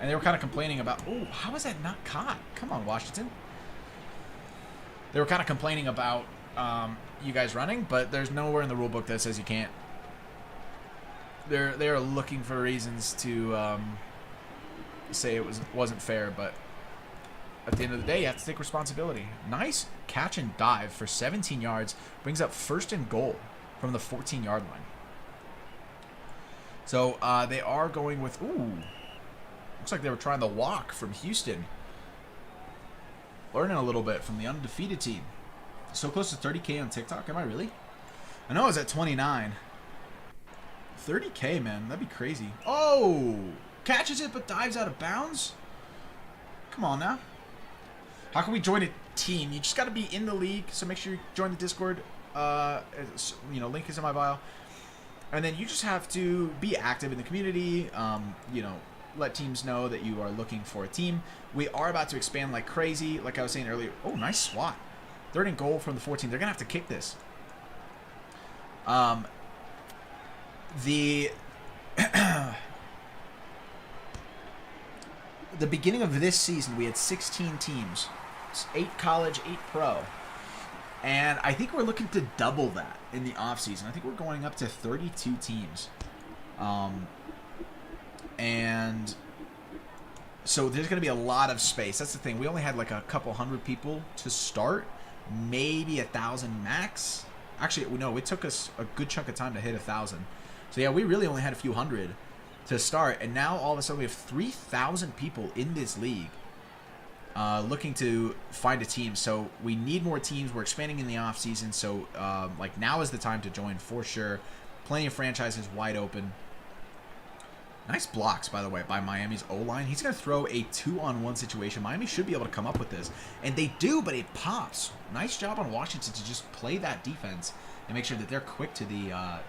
A: And they were kind of complaining about, oh, how is that not caught? Come on, Washington. They were kind of complaining about you guys running, but there's nowhere in the rule book that says you can't. They're looking for reasons to say it wasn't fair, but at the end of the day, you have to take responsibility. Nice catch and dive for 17 yards. Brings up 1st and goal from the 14-yard line. So they are going with, ooh, looks like they were trying to walk from Houston. Learning a little bit from the undefeated team. So close to 30K on TikTok. Am I really? I know I was at 29. 30K, man. That'd be crazy. Oh! Catches it but dives out of bounds? Come on now. How can we join a team? You just got to be in the league. So make sure you join the Discord. You know, link is in my bio. And then you just have to be active in the community. You know, let teams know that you are looking for a team. We are about to expand like crazy. Like I was saying earlier. Oh, nice swat. 3rd and goal from the 14. They're going to have to kick this. The beginning of this season, we had 16 teams. 8 college, 8 pro. And I think we're looking to double that in the offseason. I think we're going up to 32 teams. And so there's going to be a lot of space. That's the thing. We only had like a couple hundred people to start. Maybe 1,000 max. Actually, no, it took us a good chunk of time to hit 1,000. So yeah, we really only had a few hundred to start. And now all of a sudden we have 3,000 people in this league. Looking to find a team. So we need more teams. We're expanding in the off season. So like now is the time to join for sure. Plenty of franchises wide open. Nice blocks, by the way, by Miami's O-line. He's going to throw a 2-on-1 situation. Miami should be able to come up with this. And they do, but it pops. Nice job on Washington to just play that defense and make sure that they're quick to the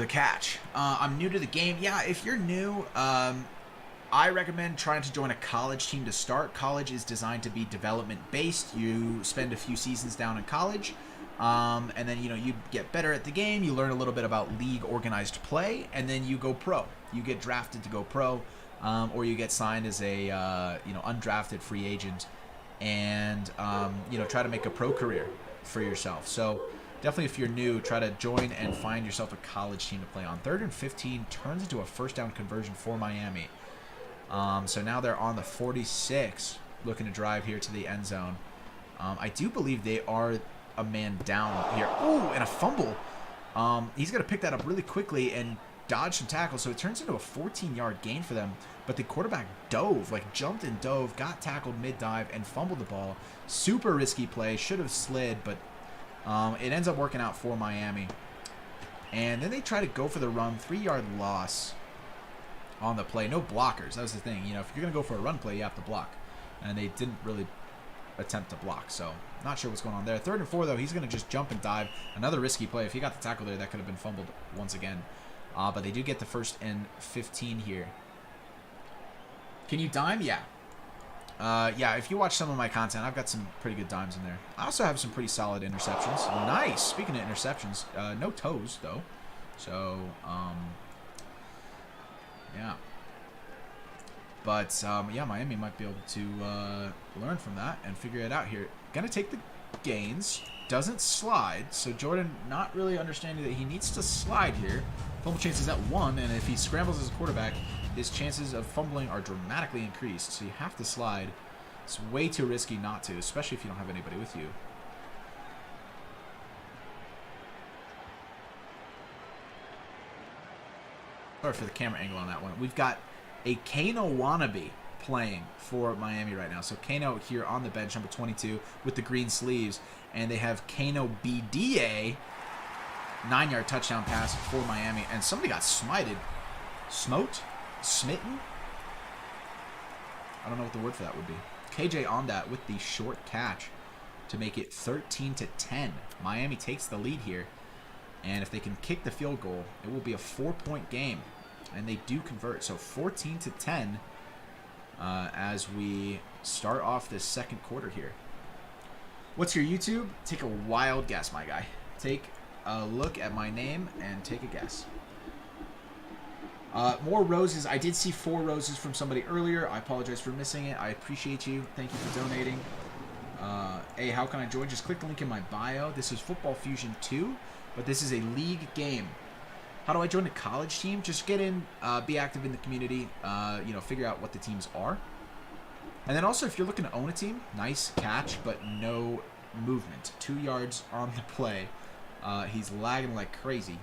A: catch. I'm new to the game. Yeah, if you're new, I recommend trying to join a college team to start. College is designed to be development-based. You spend a few seasons down in college, and then, you know, you get better at the game. You learn a little bit about league organized play, and then you go pro. You get drafted to go pro, or you get signed as a you know, undrafted free agent, and you know, try to make a pro career for yourself. So definitely, if you're new, try to join and find yourself a college team to play on. 3rd and 15 turns into a first down conversion for Miami. So now they're on the 46, looking to drive here to the end zone. I do believe they are a man down here. Ooh, and a fumble. He's going to pick that up really quickly and dodge some tackles. So it turns into a 14-yard gain for them. But the quarterback dove, like jumped and dove, got tackled mid-dive, and fumbled the ball. Super risky play. Should have slid, but it ends up working out for Miami. And then they try to go for the run. 3-yard loss on the play. No blockers. That was the thing. You know, if you're going to go for a run play, you have to block. And they didn't really attempt to block. So, not sure what's going on there. 3rd and 4, though, he's going to just jump and dive. Another risky play. If he got the tackle there, that could have been fumbled once again. But they do get the 1st and 15 here. Can you dime? Yeah. Yeah, if you watch some of my content, I've got some pretty good dimes in there. I also have some pretty solid interceptions. Nice. Speaking of interceptions, no toes, though. So, yeah. But, yeah, Miami might be able to learn from that and figure it out here. Gonna take the gains. Doesn't slide. So Jordan not really understanding that he needs to slide here. Fumble chances at 1, and if he scrambles as a quarterback, his chances of fumbling are dramatically increased. So you have to slide. It's way too risky not to, especially if you don't have anybody with you. Sorry for the camera angle on that one. We've got a Kano wannabe playing for Miami right now. So Kano here on the bench, number 22, with the green sleeves. And they have Kano BDA, 9-yard touchdown pass for Miami. And somebody got smited. Smote? Smitten? I don't know what the word for that would be. KJ on that with the short catch to make it 13-10. Miami takes the lead here. And if they can kick the field goal, it will be a 4-point game. And they do convert. So 14-10 as we start off this second quarter here. What's your YouTube? Take a wild guess, my guy. Take a look at my name and take a guess. More roses. I did see 4 roses from somebody earlier. I apologize for missing it. I appreciate you. Thank you for donating. Hey, how can I join? Just click the link in my bio. This is Football Fusion 2, but this is a league game. How do I join a college team? Just get in, be active in the community, you know, figure out what the teams are. And then also, if you're looking to own a team, nice catch, but no movement. 2 yards on the play. He's lagging like crazy.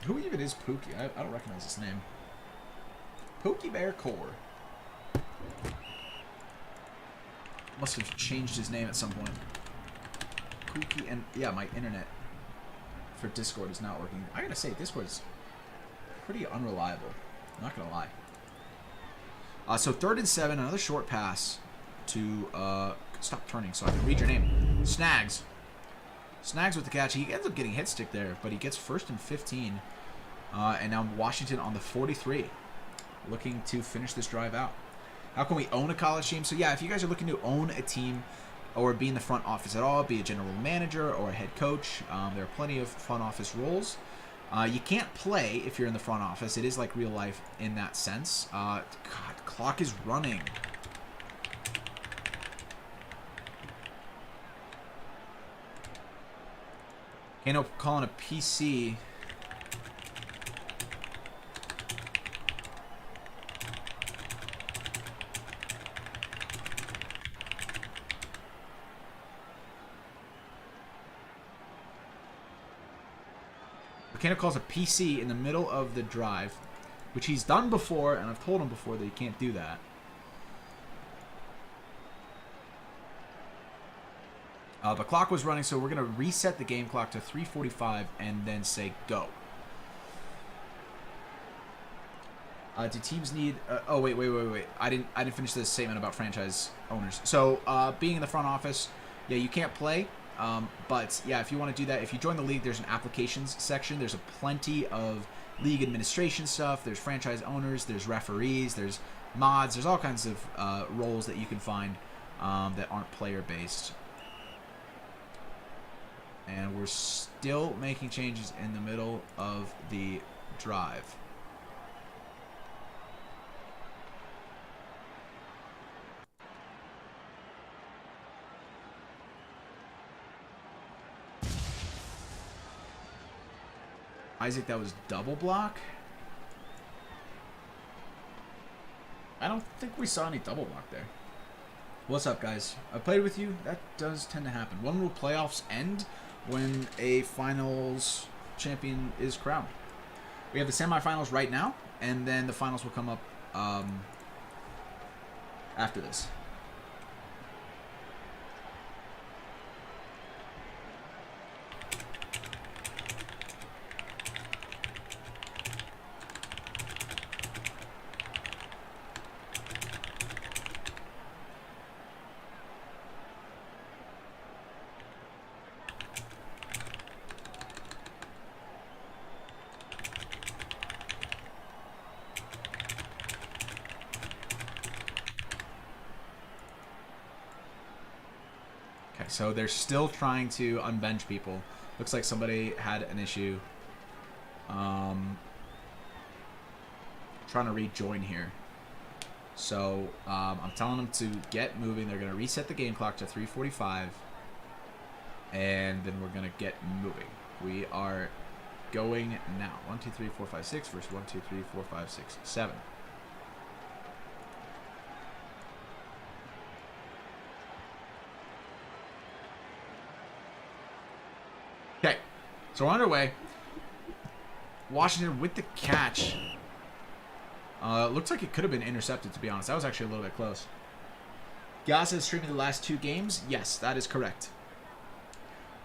A: Who even is Pookie? I don't recognize his name. Pookie Bear Core. Must have changed his name at some point. Kooky, and yeah, my internet for Discord is not working. I gotta say, Discord's pretty unreliable. Not gonna lie. So 3rd and 7, another short pass to stop turning so I can read your name. Snags. Snags with the catch. He ends up getting hit stick there, but he gets 1st and 15. And now Washington on the 43, looking to finish this drive out. How can we own a college team? So yeah, if you guys are looking to own a team or be in the front office at all, be a general manager or a head coach, there are plenty of front office roles. You can't play if you're in the front office. It is like real life in that sense. God, clock is running. Kano calling a PC. Kano calls a PC in the middle of the drive, which he's done before, and I've told him before that he can't do that. The clock was running, so we're going to reset the game clock to 3:45 and then say go. Do teams need... oh, wait. I didn't finish this statement about franchise owners. So, being in the front office, yeah, you can't play. But yeah, if you want to do that, if you join the league, there's an applications section. There's plenty of league administration stuff. There's franchise owners. There's referees. There's mods. There's all kinds of roles that you can find that aren't player-based. And we're still making changes in the middle of the drive. Isaac, that was double block? I don't think we saw any double block there. What's up, guys? I played with you. That does tend to happen. When will playoffs end? When a finals champion is crowned. We have the semifinals right now, and then the finals will come up after this. So they're still trying to unbench people. Looks like somebody had an issue. Trying to rejoin here. So I'm telling them to get moving. They're going to reset the game clock to 3:45. And then we're going to get moving. We are going now. 1, 2, 3, 4, 5, 6 versus 1, 2, 3, 4, 5, 6, 7. Okay, so we're underway. Washington with the catch. Looks like it could have been intercepted, to be honest. That was actually a little bit close. Gaza is streaming the last 2 games. Yes, that is correct.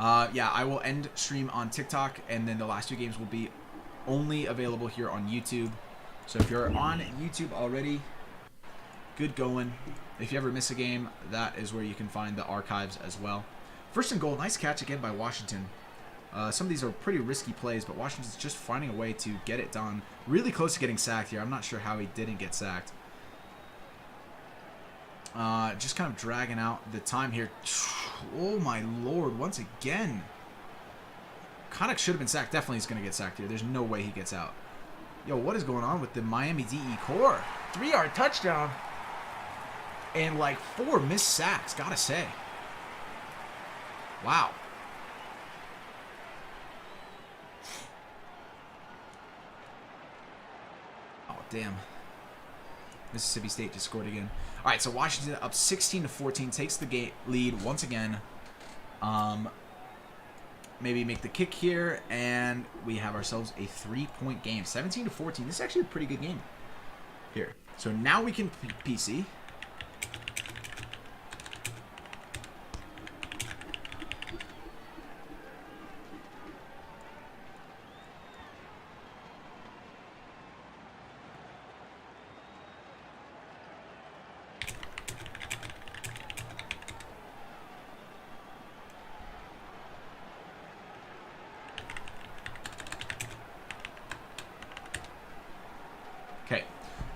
A: Yeah, I will end stream on TikTok, and then the last 2 games will be only available here on YouTube. So if you're on YouTube already, good going. If you ever miss a game, that is where you can find the archives as well. 1st and goal. Nice catch again by Washington. Some of these are pretty risky plays, but Washington's just finding a way to get it done. Really close to getting sacked here. I'm not sure how he didn't get sacked. Just kind of dragging out the time here. Oh, my Lord. Once again. Connick should have been sacked. Definitely he's going to get sacked here. There's no way he gets out. Yo, what is going on with the Miami DE core? 3-yard touchdown. And like 4 missed sacks, gotta say. Wow. Damn. Mississippi State just scored again. All right, so Washington up 16-14, takes the lead once again. Maybe make the kick here, and we have ourselves a 3-point game. 17-14. This is actually a pretty good game here. So now we can PC.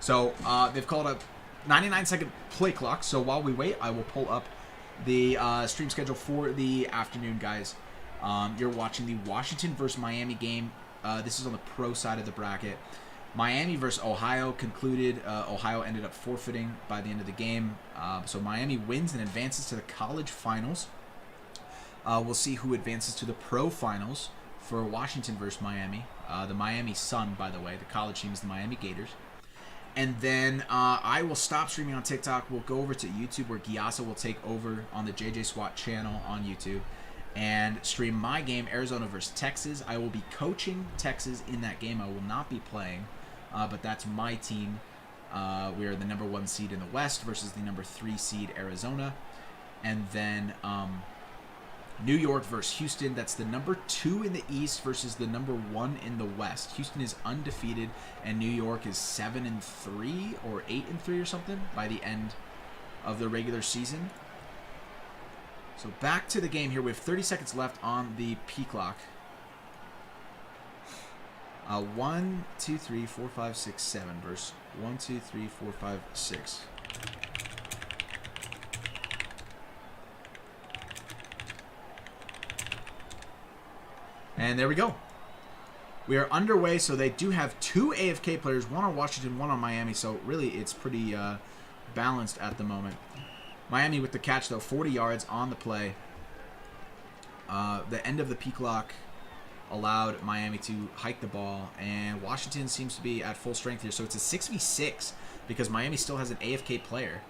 A: So they've called a 99-second play clock. So while we wait, I will pull up the stream schedule for the afternoon, guys. You're watching the Washington versus Miami game. This is on the pro side of the bracket. Miami versus Ohio concluded. Ohio ended up forfeiting by the end of the game. So Miami wins and advances to the college finals. We'll see who advances to the pro finals for Washington versus Miami. The Miami Sun, by the way. The college team is the Miami Gators. And then I will stop streaming on TikTok. We'll go over to YouTube where Gyasa will take over on the JJ SWAT channel on YouTube and stream my game, Arizona versus Texas. I will be coaching Texas in that game. I will not be playing, but that's my team. We are the number 1 seed in the West versus the number 3 seed Arizona. And then New York versus Houston. That's the number 2 in the East versus the number 1 in the West. Houston is undefeated, and New York is 7-3 or 8-3 or something by the end of the regular season. So back to the game here. We have 30 seconds left on the P clock. 1, 2, 3, 4, 5, 6, 7 versus 1, 2, 3, 4, 5, 6. And there we go. We are underway, so they do have 2 AFK players, one on Washington, one on Miami, so really it's pretty balanced at the moment. Miami with the catch, though, 40 yards on the play. The end of the P clock allowed Miami to hike the ball, and Washington seems to be at full strength here, so it's a 6v6 because Miami still has an AFK player.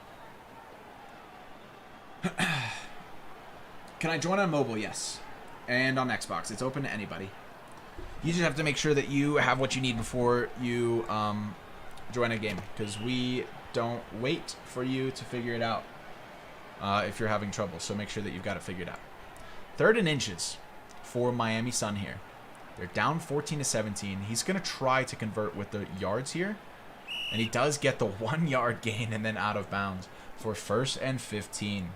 A: Can I join on mobile? Yes. And on Xbox. It's open to anybody. You just have to make sure that you have what you need before you join a game, because we don't wait for you to figure it out if you're having trouble. So make sure that you've got it figured out. 3rd and inches for Miami Sun here. They're down 14-17. He's going to try to convert with the yards here. And he does get the 1-yard gain and then out of bounds for 1st and 15.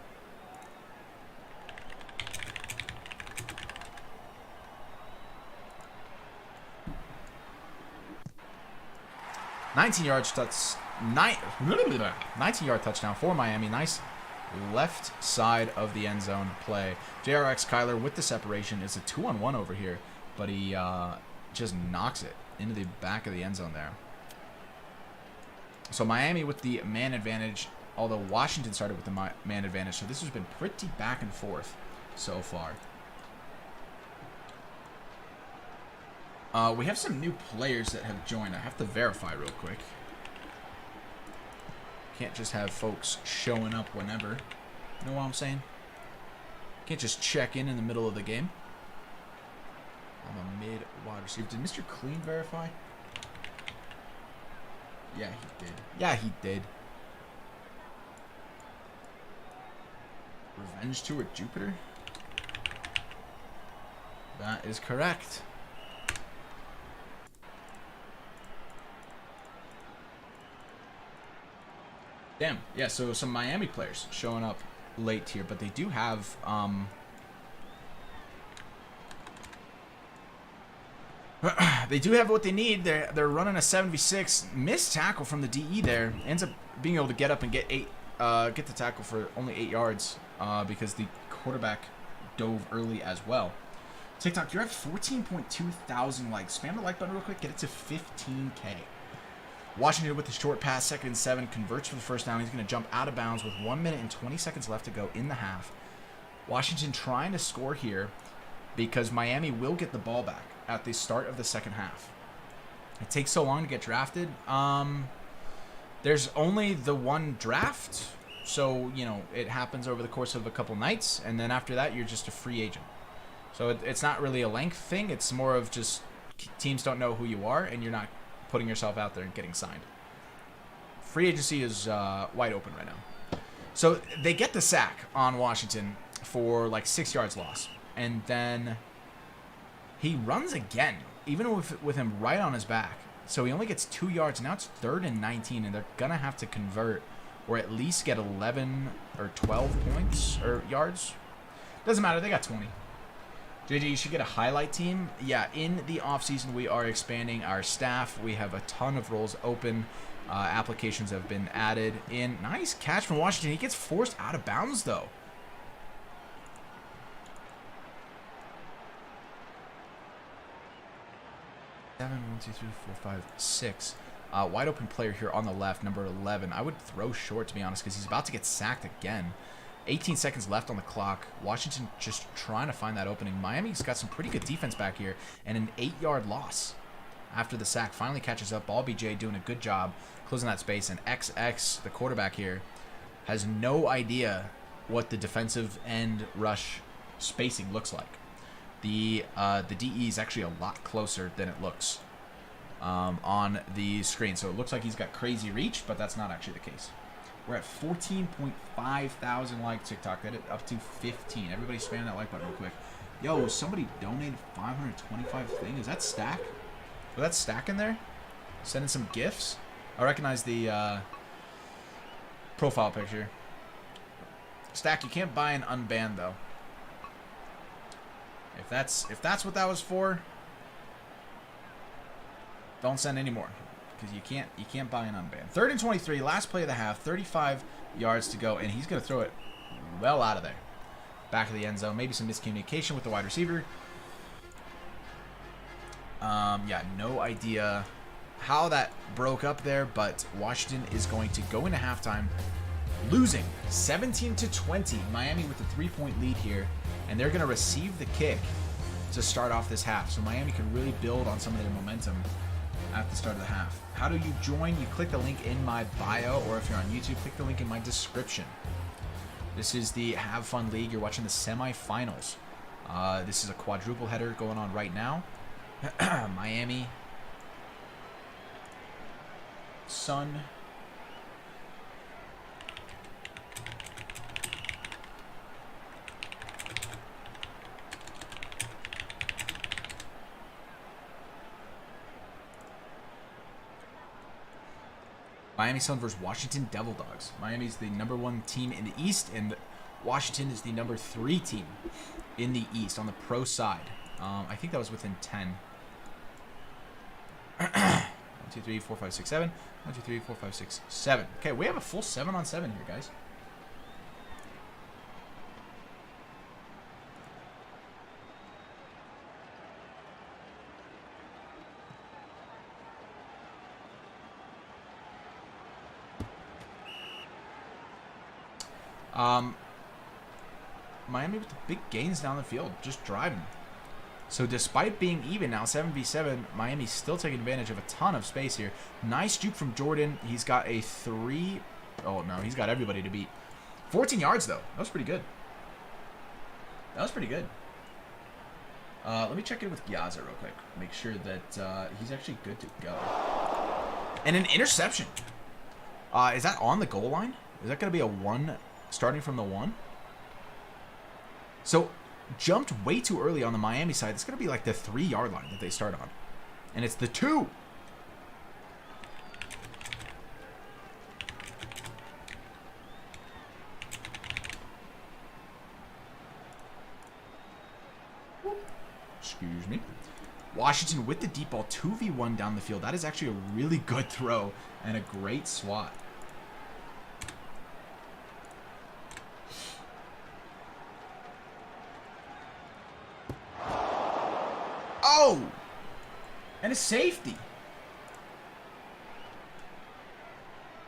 A: $19 19-yard touchdown for Miami. Nice left side of the end zone play. JRX Kyler with the separation. It's a 2-on-1 over here, but he just knocks it into the back of the end zone there. So Miami with the man advantage, although Washington started with the man advantage. So this has been pretty back and forth so far. We have some new players that have joined. I have to verify real quick. Can't just have folks showing up whenever. You know what I'm saying? Can't just check in the middle of the game. I'm a mid-wide receiver. Did Mr. Clean verify? Yeah, he did. Yeah, he did. Revenge Tour Jupiter? That is correct. Damn. Yeah, so some Miami players showing up late here, but they do have they do have what they need. They're running a 7v6. Missed tackle from the DE there. Ends up being able to get up and get the tackle for only 8 yards because the quarterback dove early as well. TikTok, you're at 14.2 thousand likes. Spam the like button real quick. Get it to 15K. Washington with the short pass, 2nd and 7, converts for the first down. He's going to jump out of bounds with 1 minute and 20 seconds left to go in the half. Washington trying to score here because Miami will get the ball back at the start of the second half. It takes so long to get drafted. There's only the one draft, so, you know, it happens over the course of a couple nights, and then after that, you're just a free agent. So it's not really a length thing. It's more of just teams don't know who you are, and you're not putting yourself out there and getting signed. Free agency is wide open right now. So they get the sack on Washington for like 6 yards loss. And then he runs again, even with him right on his back. So he only gets 2 yards. Now it's 3rd and 19, and they're going to have to convert or at least get 11 or 12 points or yards. Doesn't matter. They got 20. JJ, you should get a highlight team. Yeah, in the offseason, we are expanding our staff. We have a ton of roles open, Applications have been added in. Nice catch from Washington. He gets forced out of bounds, though. 7, 1, 2, 3, 4, 5, 6. Wide open player here on the left, number 11. I would throw short, to be honest, because he's about to get sacked again. 18 seconds left on the clock. Washington just trying to find that opening. Miami's got some pretty good defense back here, and an 8-yard loss after the sack. Finally catches up. Ball BJ doing a good job closing that space, and XX, the quarterback here, has no idea what the defensive end rush spacing looks like. The DE is actually a lot closer than it looks on the screen. So it looks like he's got crazy reach, but that's not actually the case. We're at 14.5 thousand like TikTok. That is up to 15. Everybody spam that like button real quick. Yo, somebody donated 525 thing. Is that Stack? Was that Stack in there? Sending some gifts? I recognize the profile picture. Stack, you can't buy an unbanned though. If that's what that was for, don't send any more, because you can't buy an unbanned. 3rd and 23, last play of the half, 35 yards to go, and he's gonna throw it well out of there, back of the end zone. Maybe some miscommunication with the wide receiver. Yeah, no idea how that broke up there, but Washington is going to go into halftime losing 17-20. Miami with a 3-point lead here, and they're going to receive the kick to start off this half. So Miami can really build on some of their momentum at the start of the half. How do you join? You click the link in my bio, or if you're on YouTube, click the link in my description. This is the Have Fun League. You're watching the semifinals. This is a quadruple header going on right now. Miami, Sun, Miami Sun versus Washington Devil Dogs. Miami's the #1 team in the East, and Washington is the #3 team in the East on the pro side. I think that was within 10. 1, 2, 3, 4, 5, 6, 7. 1, 2, 3, 4, 5, 6, 7. Okay, we have a full 7-on-7 here, guys. Miami with the big gains down the field, just driving. So despite being even now, 7v7, Miami's still taking advantage of a ton of space here. Nice juke from Jordan. He's got a 3. Oh, no, he's got everybody to beat. 14 yards, though. That was pretty good. That was pretty good. Let me check in with Gyaza real quick. Make sure that he's actually good to go. And an interception. Is that on the goal line? Is that going to be a 1 starting from the 1? So jumped way too early on the Miami side. It's going to be like the 3-yard line that they start on. And it's the 2. Excuse me. Washington with the deep ball, 2v1 down the field. That is actually a really good throw and a great swat. Oh! And a safety.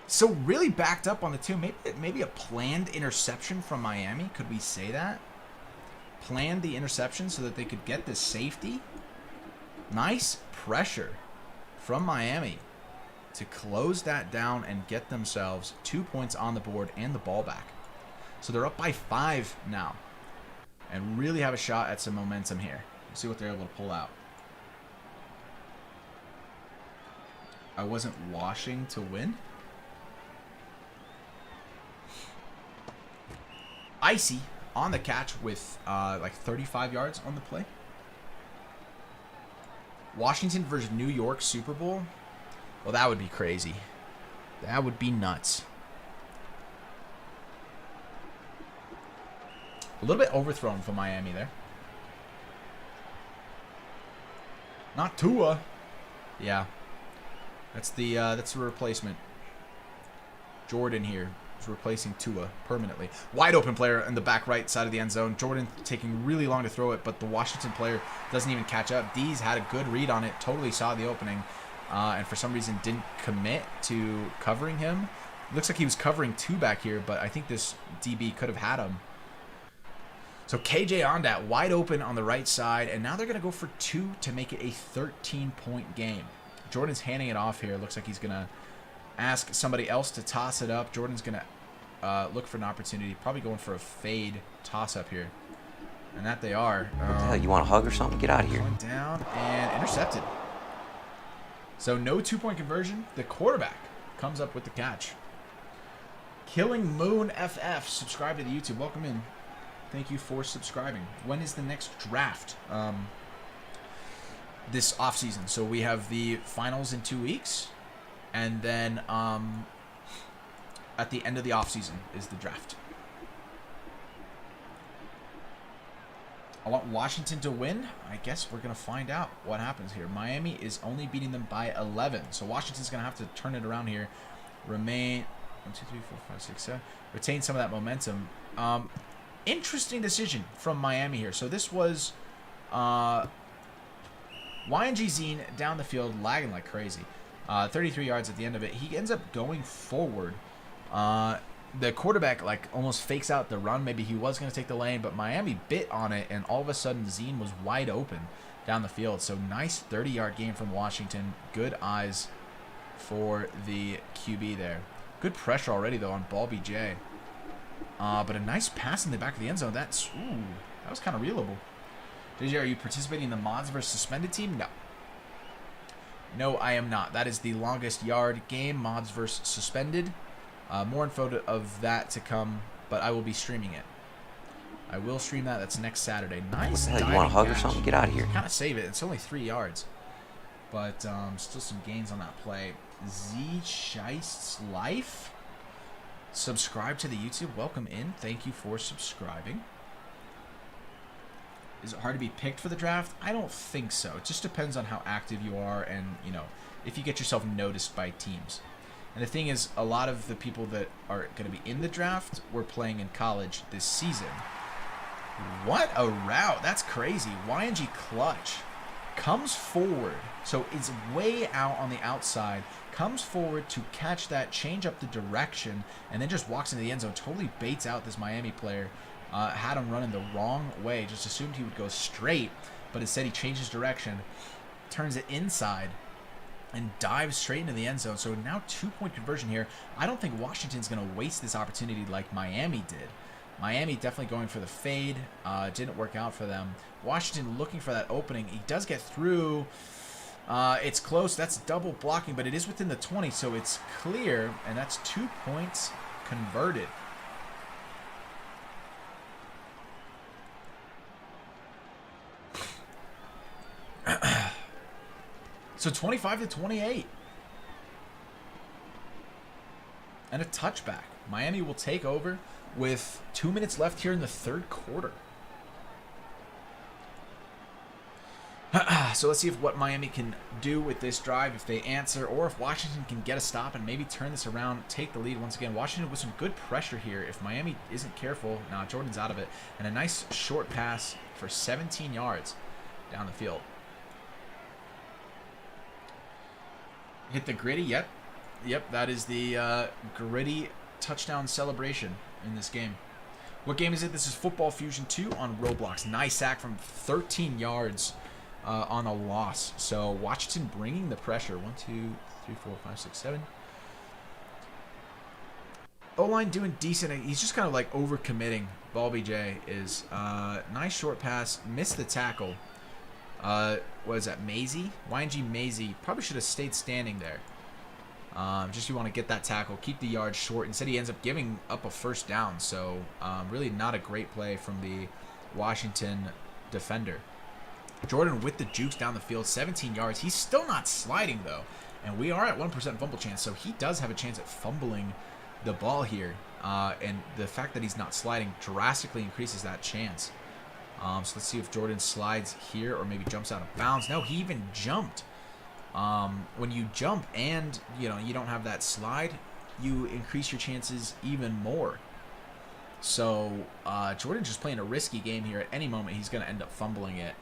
A: So really backed up on the 2. Maybe a planned interception from Miami. Could we say that? Planned the interception so that they could get the safety. Nice pressure from Miami to close that down and get themselves 2 points on the board and the ball back. So they're up by 5 now and really have a shot at some momentum here. We'll see what they're able to pull out. I wasn't washing to win. Icy on the catch with like 35 yards on the play. Washington versus New York Super Bowl. Well, that would be crazy. That would be nuts. A little bit overthrown from Miami there. Not Tua. Yeah. That's the replacement. Jordan here is replacing Tua permanently. Wide open player in the back right side of the end zone. Jordan taking really long to throw it, but the Washington player doesn't even catch up. Dees had a good read on it, totally saw the opening, and for some reason didn't commit to covering him. Looks like he was covering 2 back here, but I think this DB could have had him. So KJ on that, wide open on the right side, and now they're going to go for 2 to make it a 13-point game. Jordan's handing it off here. Looks like he's going to ask somebody else to toss it up. Jordan's going to look for an opportunity, probably going for a fade toss-up here. And that they are.
B: What the hell, you want a hug or something? Get out of here.
A: Going down and intercepted. So no 2-point conversion. The quarterback comes up with the catch. Killing Moon FF, subscribe to the YouTube. Welcome in. Thank you for subscribing. When is the next draft? This offseason. So we have the finals in 2 weeks, and then at the end of the offseason is the draft. I want Washington to win. I guess we're going to find out what happens here. Miami is only beating them by 11. So Washington's going to have to turn it around here. Remain 1, 2, 3, 4, 5, 6, 7. Retain some of that momentum. Interesting decision from Miami here. So this was YNG Zine down the field, lagging like crazy. 33 yards at the end of it. He ends up going forward. The quarterback like almost fakes out the run. Maybe he was going to take the lane, but Miami bit on it, and all of a sudden Zine was wide open down the field. So nice 30-yard game from Washington. Good eyes for the QB there. Good pressure already, though, on Ball BJ. But a nice pass in the back of the end zone. That was kind of reelable. JJ, are you participating in the mods versus suspended team? No. No, I am not. That is the longest yard game, mods versus suspended. More info of that to come, but I will be streaming it. I will stream that. That's next Saturday. Nice.
B: What the hell, you want a hug or something? Get out of here.
A: Kind of save it. It's only 3 yards. But still some gains on that play. Z Scheist's Life. Subscribe to the YouTube. Welcome in. Thank you for subscribing. Is it hard to be picked for the draft? I don't think so. It just depends on how active you are and, you know, if you get yourself noticed by teams. And the thing is, a lot of the people that are going to be in the draft were playing in college this season. What a route. That's crazy. YNG Clutch comes forward. So it's way out on the outside. Comes forward to catch that, change up the direction, and then just walks into the end zone. Totally baits out this Miami player. Had him running the wrong way. Just assumed he would go straight, but instead he changes direction, turns it inside, and dives straight into the end zone. So now 2-point conversion here. I don't think Washington's going to waste this opportunity like Miami did. Miami definitely going for the fade. Didn't work out for them. Washington looking for that opening. He does get through. It's close. That's double blocking, but it is within the 20, so it's clear, and that's 2 points converted. So 25-28. And a touchback. Miami will take over with 2 minutes left here in the third quarter. So let's see what Miami can do with this drive, if they answer, or if Washington can get a stop and maybe turn this around, take the lead once again. Washington with some good pressure here. If Miami isn't careful, nah, Jordan's out of it. And a nice short pass for 17 yards down the field. Hit the gritty, yep. Yep, that is the gritty touchdown celebration in this game. What game is it? This is Football Fusion 2 on Roblox. Nice sack from 13 yards. On a loss. So Washington bringing the pressure. 1, 2, 3, 4, 5, 6, 7. O-line doing decent. He's just kind of like overcommitting. Ball BJ is nice short pass. Missed the tackle. What is that? Maisie? YNG Maisie probably should have stayed standing there. Just you want to get that tackle, keep the yards short. Instead, he ends up giving up a first down. So really not a great play from the Washington defender. Jordan with the jukes down the field, 17 yards. He's still not sliding, though. And we are at 1% fumble chance, so he does have a chance at fumbling the ball here. And the fact that he's not sliding drastically increases that chance. So let's see if Jordan slides here or maybe jumps out of bounds. No, he even jumped When you jump and, you know, you don't have that slide, you increase your chances even more. So Jordan's just playing a risky game here. At any moment, he's going to end up fumbling it.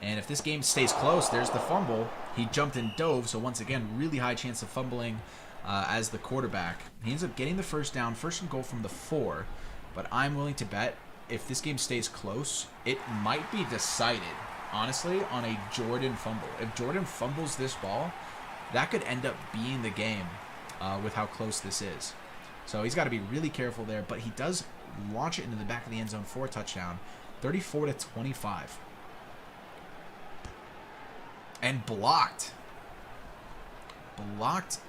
A: And if this game stays close, there's the fumble. He jumped and dove, so once again, really high chance of fumbling as the quarterback. He ends up getting the first down, first and goal from the 4. But I'm willing to bet if this game stays close, it might be decided, honestly, on a Jordan fumble. If Jordan fumbles this ball, that could end up being the game with how close this is. So he's got to be really careful there, but he does launch it into the back of the end zone for a touchdown, 34-25. And blocked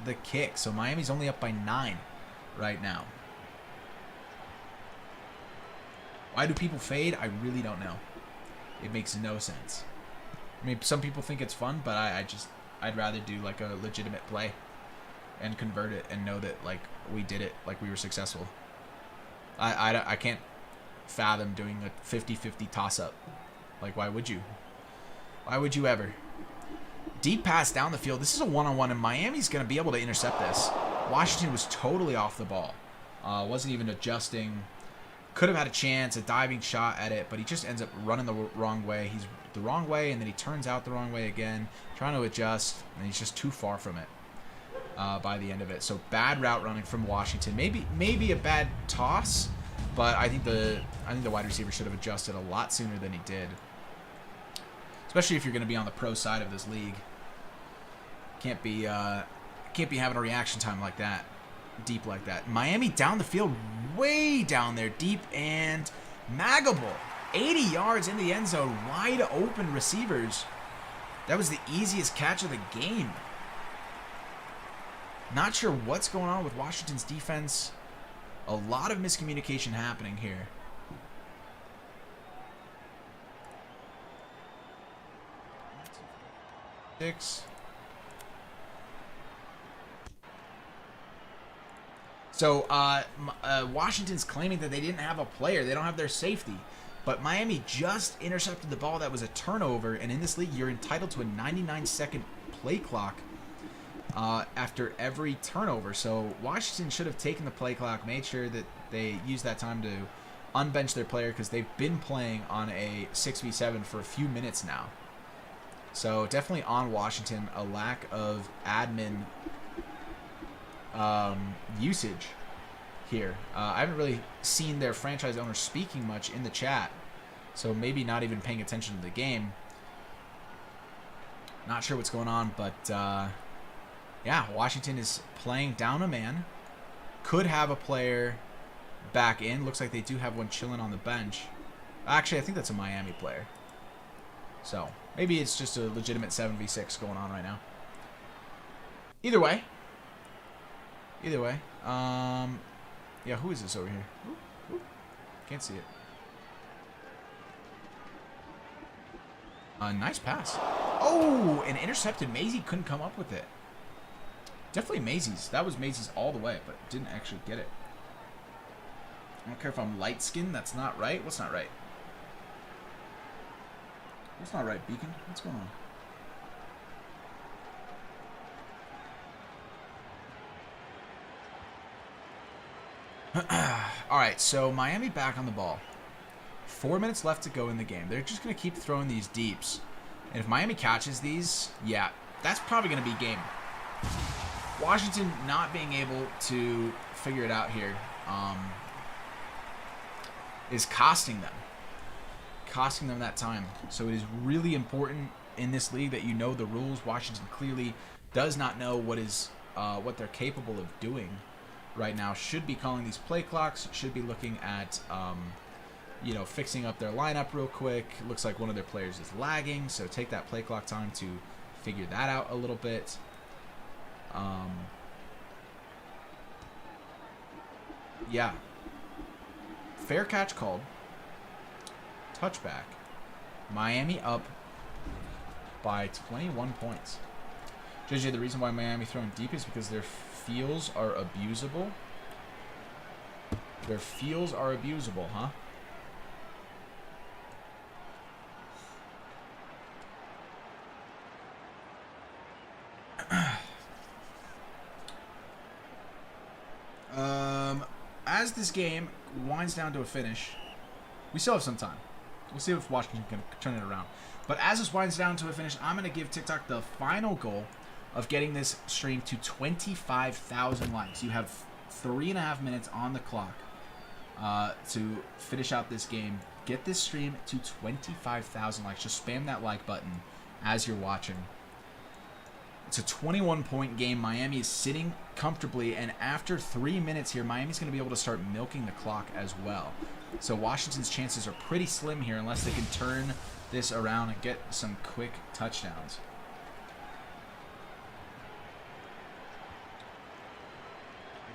A: the kick. So Miami's only up by 9 right now. Why do people fade? I really don't know. It makes no sense. I mean, some people think it's fun, but I'd rather do like a legitimate play and convert it and know that like we did it, like we were successful. I can't fathom doing a 50-50 toss-up. Like, why would you? Why would you ever? Deep pass down the field. This is a one-on-one, and Miami's going to be able to intercept this. Washington was totally off the ball. Wasn't even adjusting. Could have had a chance, a diving shot at it, but he just ends up running the wrong way. He's the wrong way, and then he turns out the wrong way again, trying to adjust, and he's just too far from it by the end of it. So bad route running from Washington. Maybe a bad toss, but I think the wide receiver should have adjusted a lot sooner than he did. Especially if you're going to be on the pro side of this league. Can't be having a reaction time like that, deep like that. Miami down the field, way down there, deep and Magable. 80 yards in the end zone, wide open receivers. That was the easiest catch of the game. Not sure what's going on with Washington's defense. A lot of miscommunication happening here. Six. So Washington's claiming that they didn't have a player. They don't have their safety. But Miami just intercepted the ball that was a turnover. And in this league, you're entitled to a 99-second play clock after every turnover. So Washington should have taken the play clock, made sure that they used that time to unbench their player because they've been playing on a 6v7 for a few minutes now. So definitely on Washington, a lack of admin usage here. I haven't really seen their franchise owner speaking much in the chat, so maybe not even paying attention to the game. Not sure what's going on, but yeah, Washington is playing down a man. Could have a player back in. Looks like they do have one chilling on the bench. Actually, I think that's a Miami player. So maybe it's just a legitimate 7v6 going on right now. Either way. Yeah, who is this over here? Ooh. Can't see it. Nice pass. Oh, and intercepted. Maisie couldn't come up with it. Definitely Maisie's. That was Maisie's all the way, but didn't actually get it. I don't care if I'm light-skinned. That's not right. What's not right? What's not right, Beacon? What's going on? All right, so Miami back on the ball. 4 minutes left to go in the game. They're just going to keep throwing these deeps. And if Miami catches these, yeah, that's probably going to be game. Washington not being able to figure it out here is costing them. Costing them that time. So it is really important in this league that you know the rules. Washington clearly does not know what they're capable of doing right now. Should be calling these play clocks. Should be looking at fixing up their lineup real quick. Looks like one of their players is lagging, so take that play clock time to figure that out a little bit. Yeah. Fair catch called. Touchback. Miami up by 21 points. JJ, the reason why Miami throwing deep is because their fields are abusable. Their fields are abusable, huh? this game winds down to a finish, we still have some time. We'll see if Washington can turn it around. But as this winds down to a finish, I'm going to give TikTok the final goal of getting this stream to 25,000 likes. You have 3.5 minutes on the clock to finish out this game. Get this stream to 25,000 likes. Just spam that like button as you're watching. It's a 21-point game. Miami is sitting comfortably, and after 3 minutes here, Miami's going to be able to start milking the clock as well. So Washington's chances are pretty slim here unless they can turn this around and get some quick touchdowns.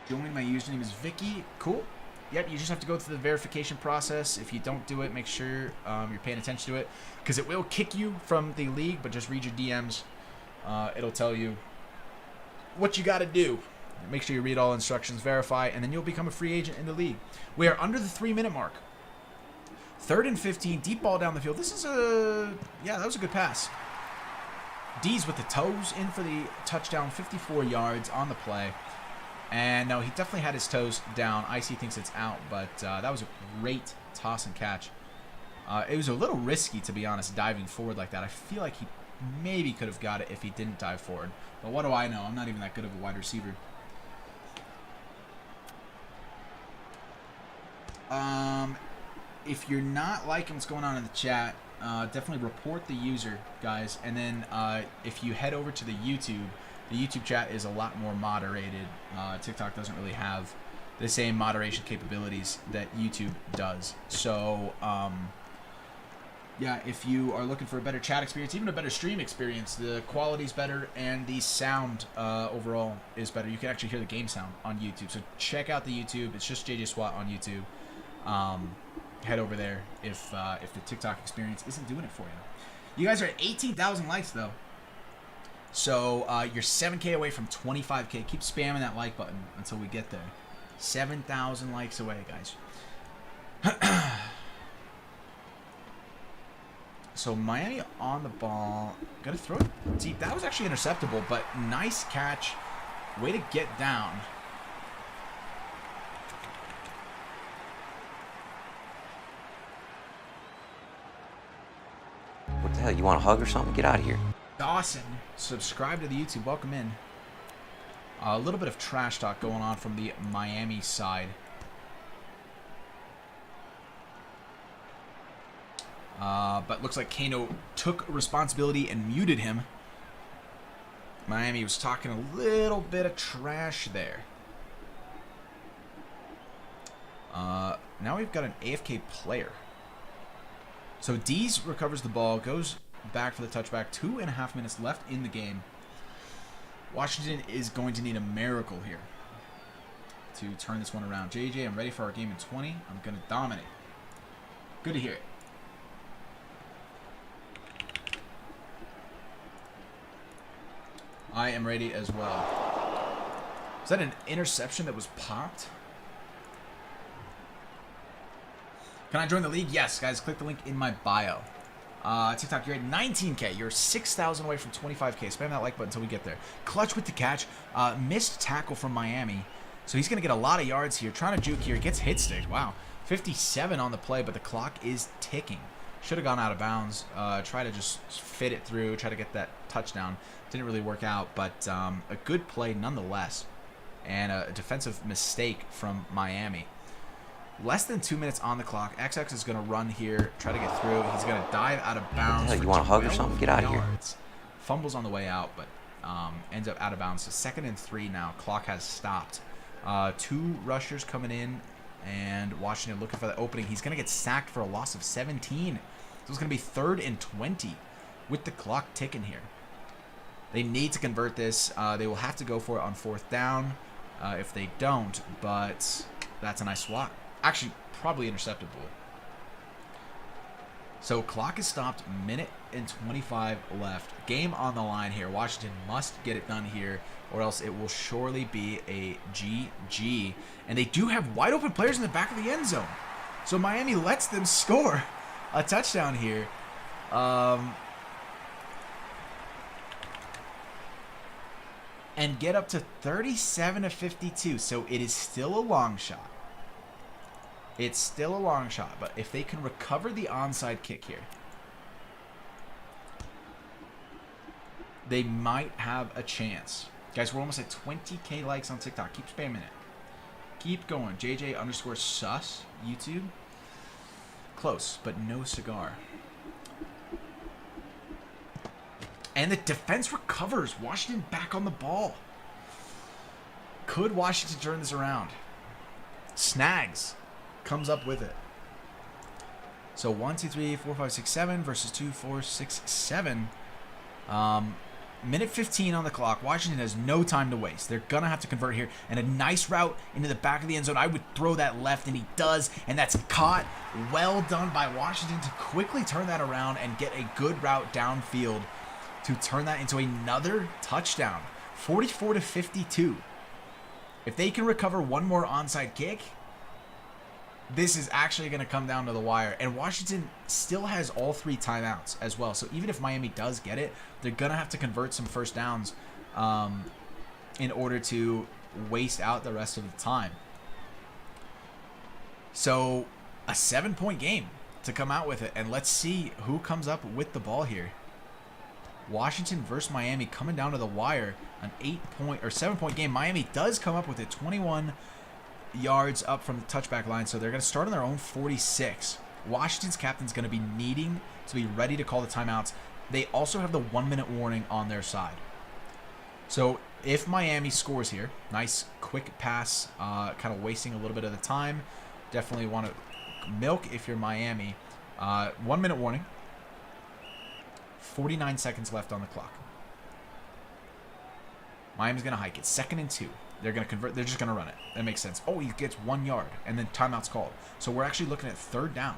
A: Join, my username is Vicky. Cool. Yep, you just have to go through the verification process. If you don't do it, make sure you're paying attention to it, because it will kick you from the league, but just read your DMs. It'll tell you what you got to do. Make sure you read all instructions, verify, and then you'll become a free agent in the league. We are under the 3-minute mark. 3rd and 15, deep ball down the field. This is that was a good pass. D's with the toes in for the touchdown, 54 yards on the play. And no, he definitely had his toes down. Icy thinks it's out, but that was a great toss and catch. It was a little risky, to be honest, diving forward like that. I feel like he maybe could have got it if he didn't dive forward. But what do I know? I'm not even that good of a wide receiver. If you're not liking what's going on in the chat, definitely report the user, guys. And then if you head over to the YouTube chat is a lot more moderated. TikTok doesn't really have the same moderation capabilities that YouTube does. So, yeah, if you are looking for a better chat experience, even a better stream experience, the quality's better and the sound overall is better. You can actually hear the game sound on YouTube. So check out the YouTube. It's just JJ Swat on YouTube. Head over there if the TikTok experience isn't doing it for you. You guys are at 18,000 likes, though. So you're 7K away from 25K. Keep spamming that like button until we get there. 7,000 likes away, guys. So Miami on the ball. Got to throw it deep. That was actually interceptable, but nice catch. Way to get down.
B: What the hell? You want a hug or something? Get out of here.
A: Dawson, subscribe to the YouTube. Welcome in. A little bit of trash talk going on from the Miami side. But looks like Kano took responsibility and muted him. Miami was talking a little bit of trash there. Now we've got an AFK player. So Dees recovers the ball, goes back for the touchback. 2.5 minutes left in the game. Washington is going to need a miracle here to turn this one around. JJ, I'm ready for our game in 20. I'm going to dominate. Good to hear it. I am ready as well. Is that an interception that was popped? Can I join the league? Yes, guys. Click the link in my bio. TikTok, you're at 19K. You're 6,000 away from 25K. Spam that like button until we get there. Clutch with the catch. Missed tackle from Miami. So he's going to get a lot of yards here. Trying to juke here. Gets hit stick. Wow. 57 on the play, but the clock is ticking. Should have gone out of bounds. Try to just fit it through. Try to get that touchdown. Didn't really work out, but a good play nonetheless. And a defensive mistake from Miami. Less than 2 minutes on the clock. XX is going to run here, try to get through. He's going to dive out of bounds.
B: You want a hug or something? Get out of here.
A: Fumbles on the way out, but ends up out of bounds. So 2nd and 3 now. Clock has stopped. 2 rushers coming in, and Washington looking for the opening. He's going to get sacked for a loss of 17. So it's going to be 3rd and 20 with the clock ticking here. They need to convert this. They will have to go for it on 4th down if they don't, but that's a nice swat. Actually, probably interceptable. So clock is stopped. Minute and 25 left. Game on the line here. Washington must get it done here, or else it will surely be a GG. And they do have wide open players in the back of the end zone. So Miami lets them score a touchdown here. And get up to 37-52. So it is still a long shot. It's still a long shot, but if they can recover the onside kick here, they might have a chance. Guys, we're almost at 20K likes on TikTok. Keep spamming it. Keep going. JJ_sus, YouTube. Close, but no cigar. And the defense recovers. Washington back on the ball. Could Washington turn this around? Snags comes up with it. So 1, 2, 3, 4, 5, 6, 7 versus 2, 4, 6, 7. Minute 15 on the clock. Washington has no time to waste. They're going to have to convert here. And a nice route into the back of the end zone. I would throw that left, and he does. And that's caught. Well done by Washington to quickly turn that around and get a good route downfield to turn that into another touchdown. 44-52. If they can recover one more onside kick, this is actually going to come down to the wire. And Washington still has all 3 timeouts as well. So even if Miami does get it, they're going to have to convert some first downs in order to waste out the rest of the time. So a 7-point game to come out with it. And let's see who comes up with the ball here. Washington versus Miami coming down to the wire. An 7-point game. Miami does come up with it. 21 yards up from the touchback line, so they're going to start on their own 46. Washington's captain's going to be needing to be ready to call the timeouts. They also have the 1-minute warning on their side. So if Miami scores here, nice quick pass, kind of wasting a little bit of the time. Definitely want to milk if you're Miami. 1-minute warning. 49 seconds left on the clock. Miami's going to hike it. 2nd and 2. They're going to convert. They're just going to run it. That makes sense. Oh, he gets 1 yard, and then timeout's called. So we're actually looking at 3rd down.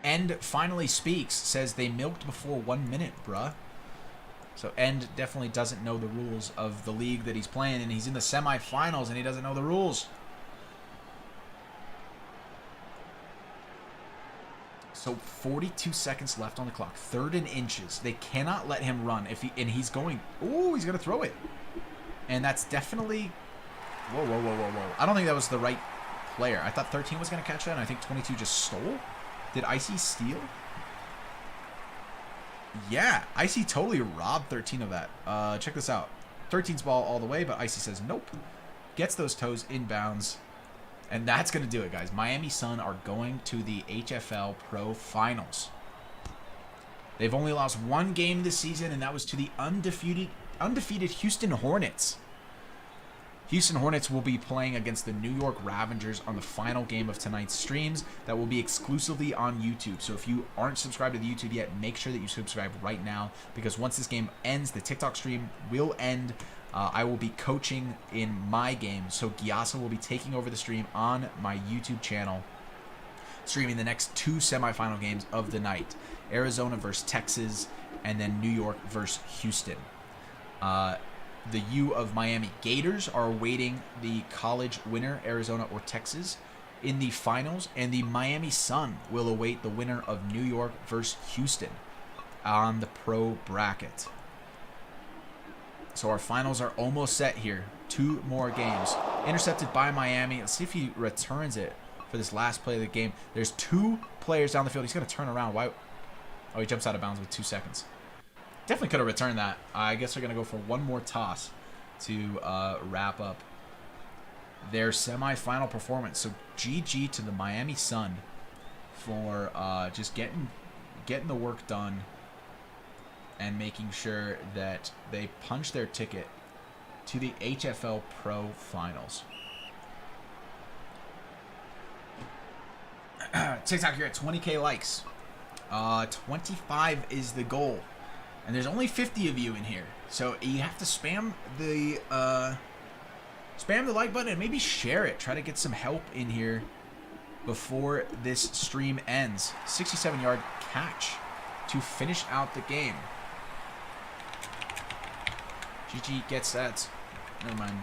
A: End finally speaks. Says they milked before 1 minute, bruh. So End definitely doesn't know the rules of the league that he's playing, and he's in the semifinals, and he doesn't know the rules. So 42 seconds left on the clock. 3rd and inches. They cannot let him run. He's going. Ooh, he's gonna throw it. And that's definitely. Whoa. I don't think that was the right player. I thought 13 was gonna catch that, and I think 22 just stole. Did Icy steal? Yeah, Icy totally robbed 13 of that. Check this out. 13's ball all the way, but Icy says nope. Gets those toes inbounds. And that's going to do it, guys. Miami Sun are going to the HFL Pro Finals. They've only lost 1 game this season, and that was to the undefeated Houston Hornets. Houston Hornets will be playing against the New York Ravengers on the final game of tonight's streams. That will be exclusively on YouTube. So if you aren't subscribed to the YouTube yet, make sure that you subscribe right now, because once this game ends, the TikTok stream will end. I will be coaching in my game, so Gyasa will be taking over the stream on my YouTube channel, streaming the next 2 semifinal games of the night. Arizona versus Texas, and then New York versus Houston. The U of Miami Gators are awaiting the college winner, Arizona or Texas, in the finals, and the Miami Sun will await the winner of New York versus Houston on the pro bracket. So our finals are almost set here. 2 more games. Intercepted by Miami. Let's see if he returns it for this last play of the game. There's 2 players down the field. He's going to turn around. Why? Oh, he jumps out of bounds with 2 seconds. Definitely could have returned that. I guess they're going to go for 1 more toss to wrap up their semifinal performance. So GG to the Miami Sun for just getting the work done and making sure that they punch their ticket to the HFL Pro Finals. TikTok, you're at 20K likes. 25 is the goal. And there's only 50 of you in here. So you have to spam the like button and maybe share it. Try to get some help in here before this stream ends. 67-yard catch to finish out the game. GG gets stats. Never mind.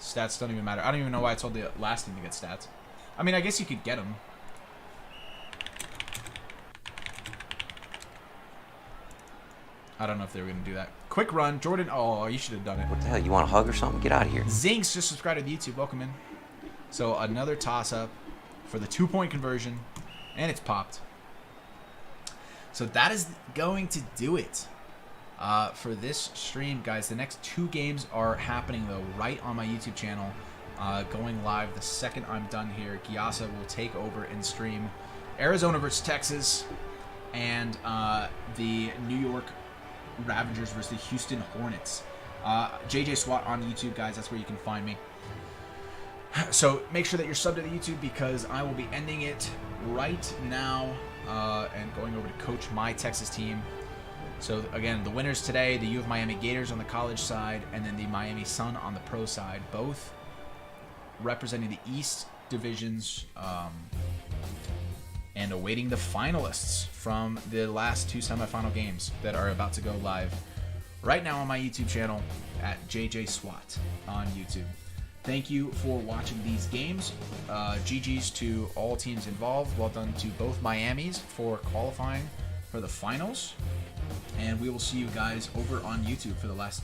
A: Stats don't even matter. I don't even know why I told the last team to get stats. I mean, I guess you could get them. I don't know if they were going to do that. Quick run. Jordan. Oh, you should have done it.
B: What the hell? You want a hug or something? Get out of here.
A: Zinks just subscribed to the YouTube. Welcome in. So another toss-up for the 2-point conversion. And it's popped. So that is going to do it for this stream, guys. The next 2 games are happening, though, right on my YouTube channel. Going live the second I'm done here. Gyasa will take over and stream Arizona versus Texas and the New York Ravengers versus the Houston Hornets. JJ SWAT on YouTube, guys. That's where you can find me. So make sure that you're subbed to the YouTube because I will be ending it right now and going over to coach my Texas team. So again, the winners today, the U of Miami Gators on the college side and then the Miami Sun on the pro side, both representing the East divisions and awaiting the finalists from the last 2 semifinal games that are about to go live right now on my YouTube channel at JJ SWAT on YouTube. Thank you for watching these games. GG's to all teams involved. Well done to both Miamis for qualifying for the finals. And we will see you guys over on YouTube for the last